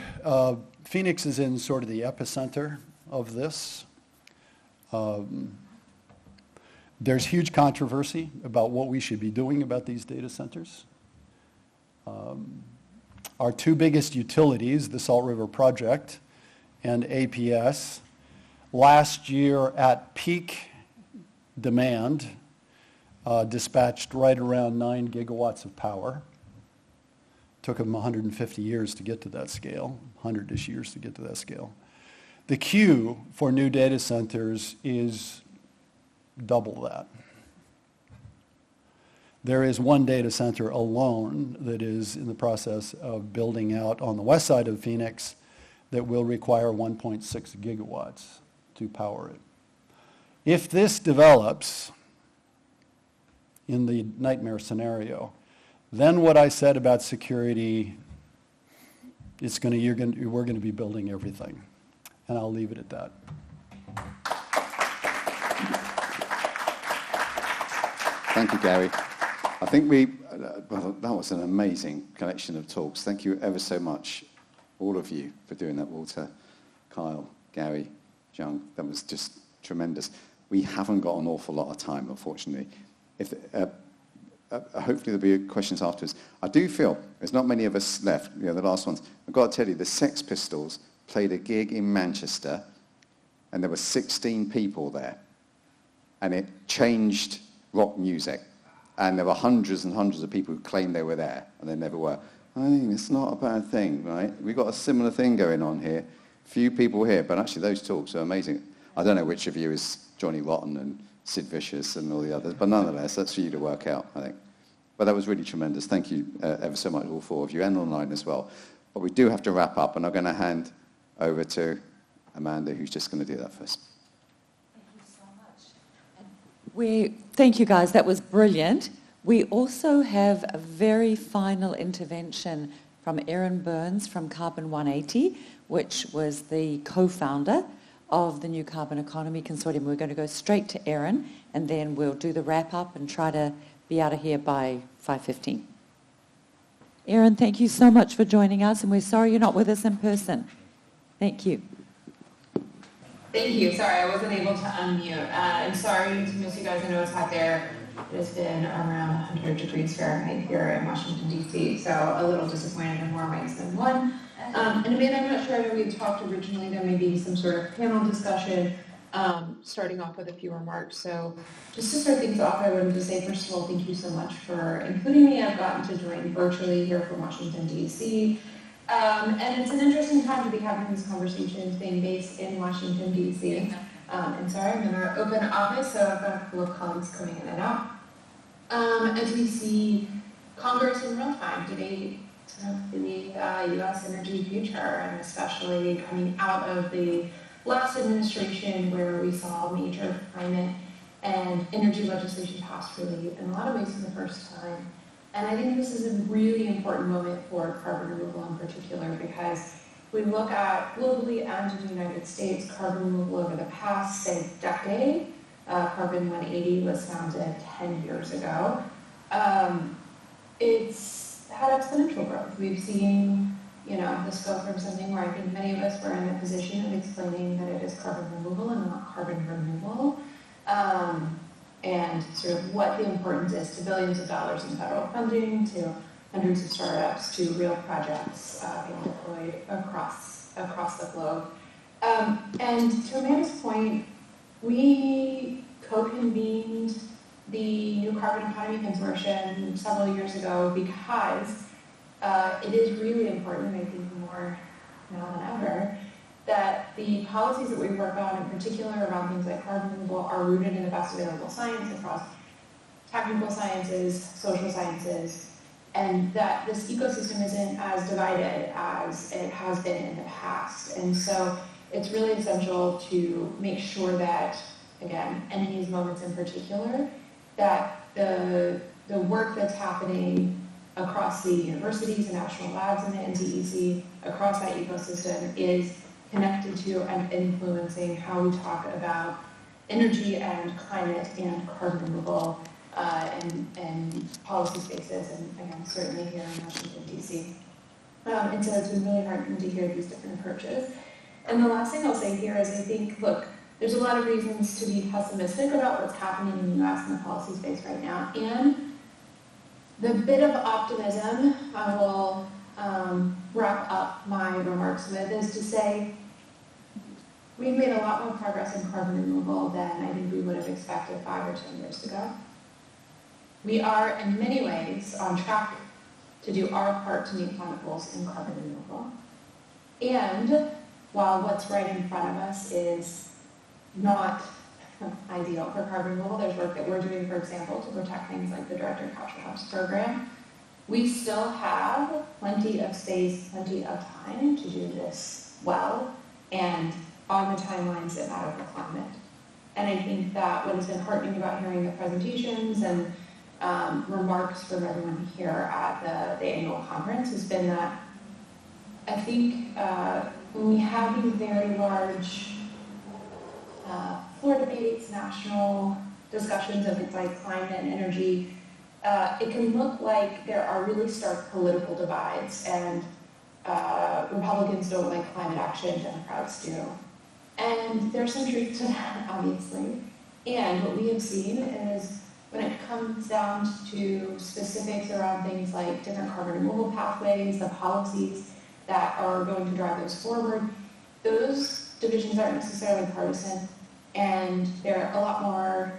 Phoenix is in sort of the epicenter of this. There's huge controversy about what we should be doing about these data centers. Our two biggest utilities, the Salt River Project and APS, last year at peak demand, dispatched right around 9 gigawatts of power. Took them 150 years to get to that scale, 100-ish years to get to that scale. The queue for new data centers is double that. There is one data center alone that is in the process of building out on the west side of Phoenix that will require 1.6 gigawatts to power it. If this develops in the nightmare scenario, then what I said about security, we're going to be building everything. And I'll leave it at that. Thank you, Gary. I think that was an amazing collection of talks. Thank you ever so much, all of you, for doing that. Walter, Kyle, Gary, Zhong, that was just tremendous. We haven't got an awful lot of time, unfortunately. Hopefully there'll be questions afterwards. I do feel there's not many of us left, the last ones. I've got to tell you, the Sex Pistols played a gig in Manchester, and there were 16 people there. And it changed rock music. And there were hundreds and hundreds of people who claimed they were there, and they never were. I mean, it's not a bad thing, right? We've got a similar thing going on here. Few people here, but actually those talks are amazing. I don't know which of you is Johnny Rotten and Sid Vicious and all the others, but nonetheless, that's for you to work out, I think. But that was really tremendous. Thank you ever so much, all four of you, and online as well. But we do have to wrap up, and I'm going to hand over to Amanda, who's just going to do that first. Thank you, guys. That was brilliant. We also have a very final intervention from Erin Burns from Carbon 180, which was the co-founder of the New Carbon Economy Consortium. We're going to go straight to Erin, and then we'll do the wrap-up and try to be out of here by 5:15. Erin, thank you so much for joining us, and we're sorry you're not with us in person. Thank you. Thank you. Sorry, I wasn't able to unmute. I'm sorry to miss you guys. I know it's hot there. It has been around 100 degrees Fahrenheit here in Washington, D.C., so a little disappointed in more ways than one. And Amanda, I'm not sure, I know we talked originally, there may be some sort of panel discussion. starting off with a few remarks. So just to start things off, I wanted to say, first of all, thank you so much for including me. I've gotten to join virtually here from Washington, D.C. And it's an interesting time to be having these conversations being based in Washington, D.C. And sorry, I'm in our open office, so I've got a couple of colleagues coming in and out. As we see Congress in real time debate sort of the U.S. energy future, and especially coming out of the last administration where we saw major climate and energy legislation passed really in a lot of ways for the first time. And I think this is a really important moment for carbon removal in particular, because we look at globally and in the United States, carbon removal over the past, say, decade. Carbon 180 was founded 10 years ago. It's had exponential growth. We've seen, this go from something where I think many of us were in the position of explaining that it is carbon removal and not carbon removal, and sort of what the importance is to billions of dollars in federal funding, to hundreds of startups, to real projects being deployed across the globe. And to Amanda's point, we co-convened the New Carbon Economy Consortium several years ago because it is really important, I think more now than ever, that the policies that we work on, in particular around things like carbon removal, are rooted in the best available science across technical sciences, social sciences, and that this ecosystem isn't as divided as it has been in the past. And so it's really essential to make sure that, again, in these moments in particular, that the work that's happening across the universities and national labs and the NDEC, across that ecosystem, is connected to and influencing how we talk about energy and climate and carbon removal and policy spaces, and again, certainly here in Washington, D.C. And so it's been really heartening to hear these different approaches. And the last thing I'll say here is I think, look, there's a lot of reasons to be pessimistic about what's happening in the U.S. in the policy space right now. And the bit of optimism I will wrap up my remarks with is to say we've made a lot more progress in carbon removal than I think we would have expected 5 or 10 years ago. We are, in many ways, on track to do our part to meet climate goals in carbon removal. And while what's right in front of us is not ideal for carbon removal, there's work that we're doing, for example, to protect things like the Director Capture Hubs program. We still have plenty of space, plenty of time to do this well and on the timelines that matter for climate. And I think that what has been heartening about hearing the presentations and remarks from everyone here at the annual conference has been that I think when we have these very large floor debates, national discussions of things like climate and energy, it can look like there are really stark political divides, and Republicans don't like climate action, Democrats do. And there's some truth to that, obviously. And what we have seen is when it comes down to specifics around things like different carbon removal pathways, the policies that are going to drive those forward, those divisions aren't necessarily partisan, and they're a lot more,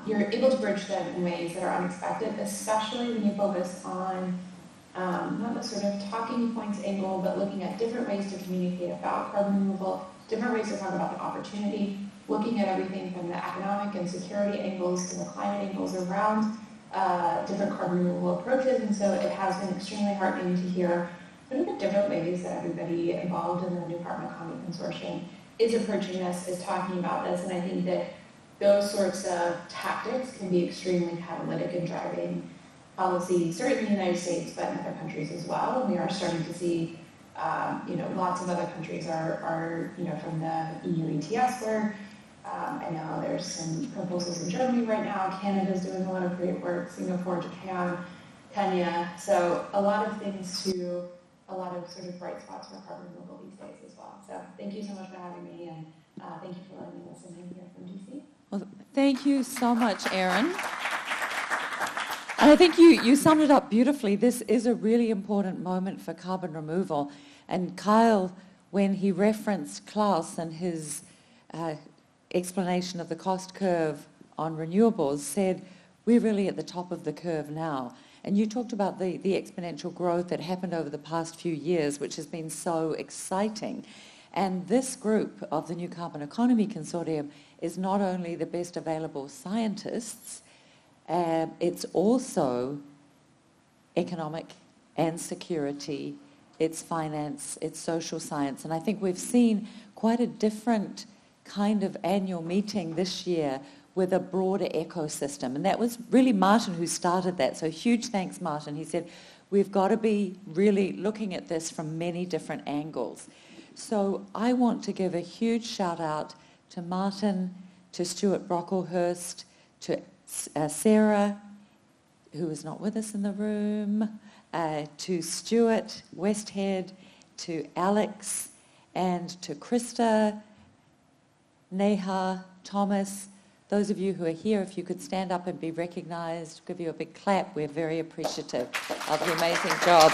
you're able to bridge them in ways that are unexpected, especially when you focus on not the sort of talking points angle, but looking at different ways to communicate about carbon removal, different ways to talk about the opportunity, looking at everything from the economic and security angles to the climate angles around different carbon removal approaches. And so it has been extremely heartening to hear sort of the different ways that everybody involved in the New Carbon Economy Consortium is approaching this, is talking about this. And I think that those sorts of tactics can be extremely catalytic in driving policy, certainly in the United States, but in other countries as well. And we are starting to see, lots of other countries are from the EU ETS work. I know there's some proposals in Germany right now. Canada's doing a lot of great work, Singapore, Japan, Kenya. So a lot of things to, a lot of sort of bright spots for carbon removal these days as well. So thank you so much for having me, and thank you for letting me listen in here from DC. Well, thank you so much, Erin. And I think you summed it up beautifully. This is a really important moment for carbon removal. And Kyle, when he referenced Klaus and his explanation of the cost curve on renewables said, we're really at the top of the curve now. And you talked about the exponential growth that happened over the past few years, which has been so exciting. And this group of the New Carbon Economy Consortium is not only the best available scientists, it's also economic and security, it's finance, it's social science. And I think we've seen quite a different kind of annual meeting this year with a broader ecosystem. And that was really Martin who started that. So huge thanks, Martin. He said, we've got to be really looking at this from many different angles. So I want to give a huge shout out to Martin, to Stuart Brocklehurst, to Sarah, who is not with us in the room, to Stuart Westhead, to Alex, and to Krista, Neha, Thomas. Those of you who are here, if you could stand up and be recognised, give you a big clap. We're very appreciative of the amazing job.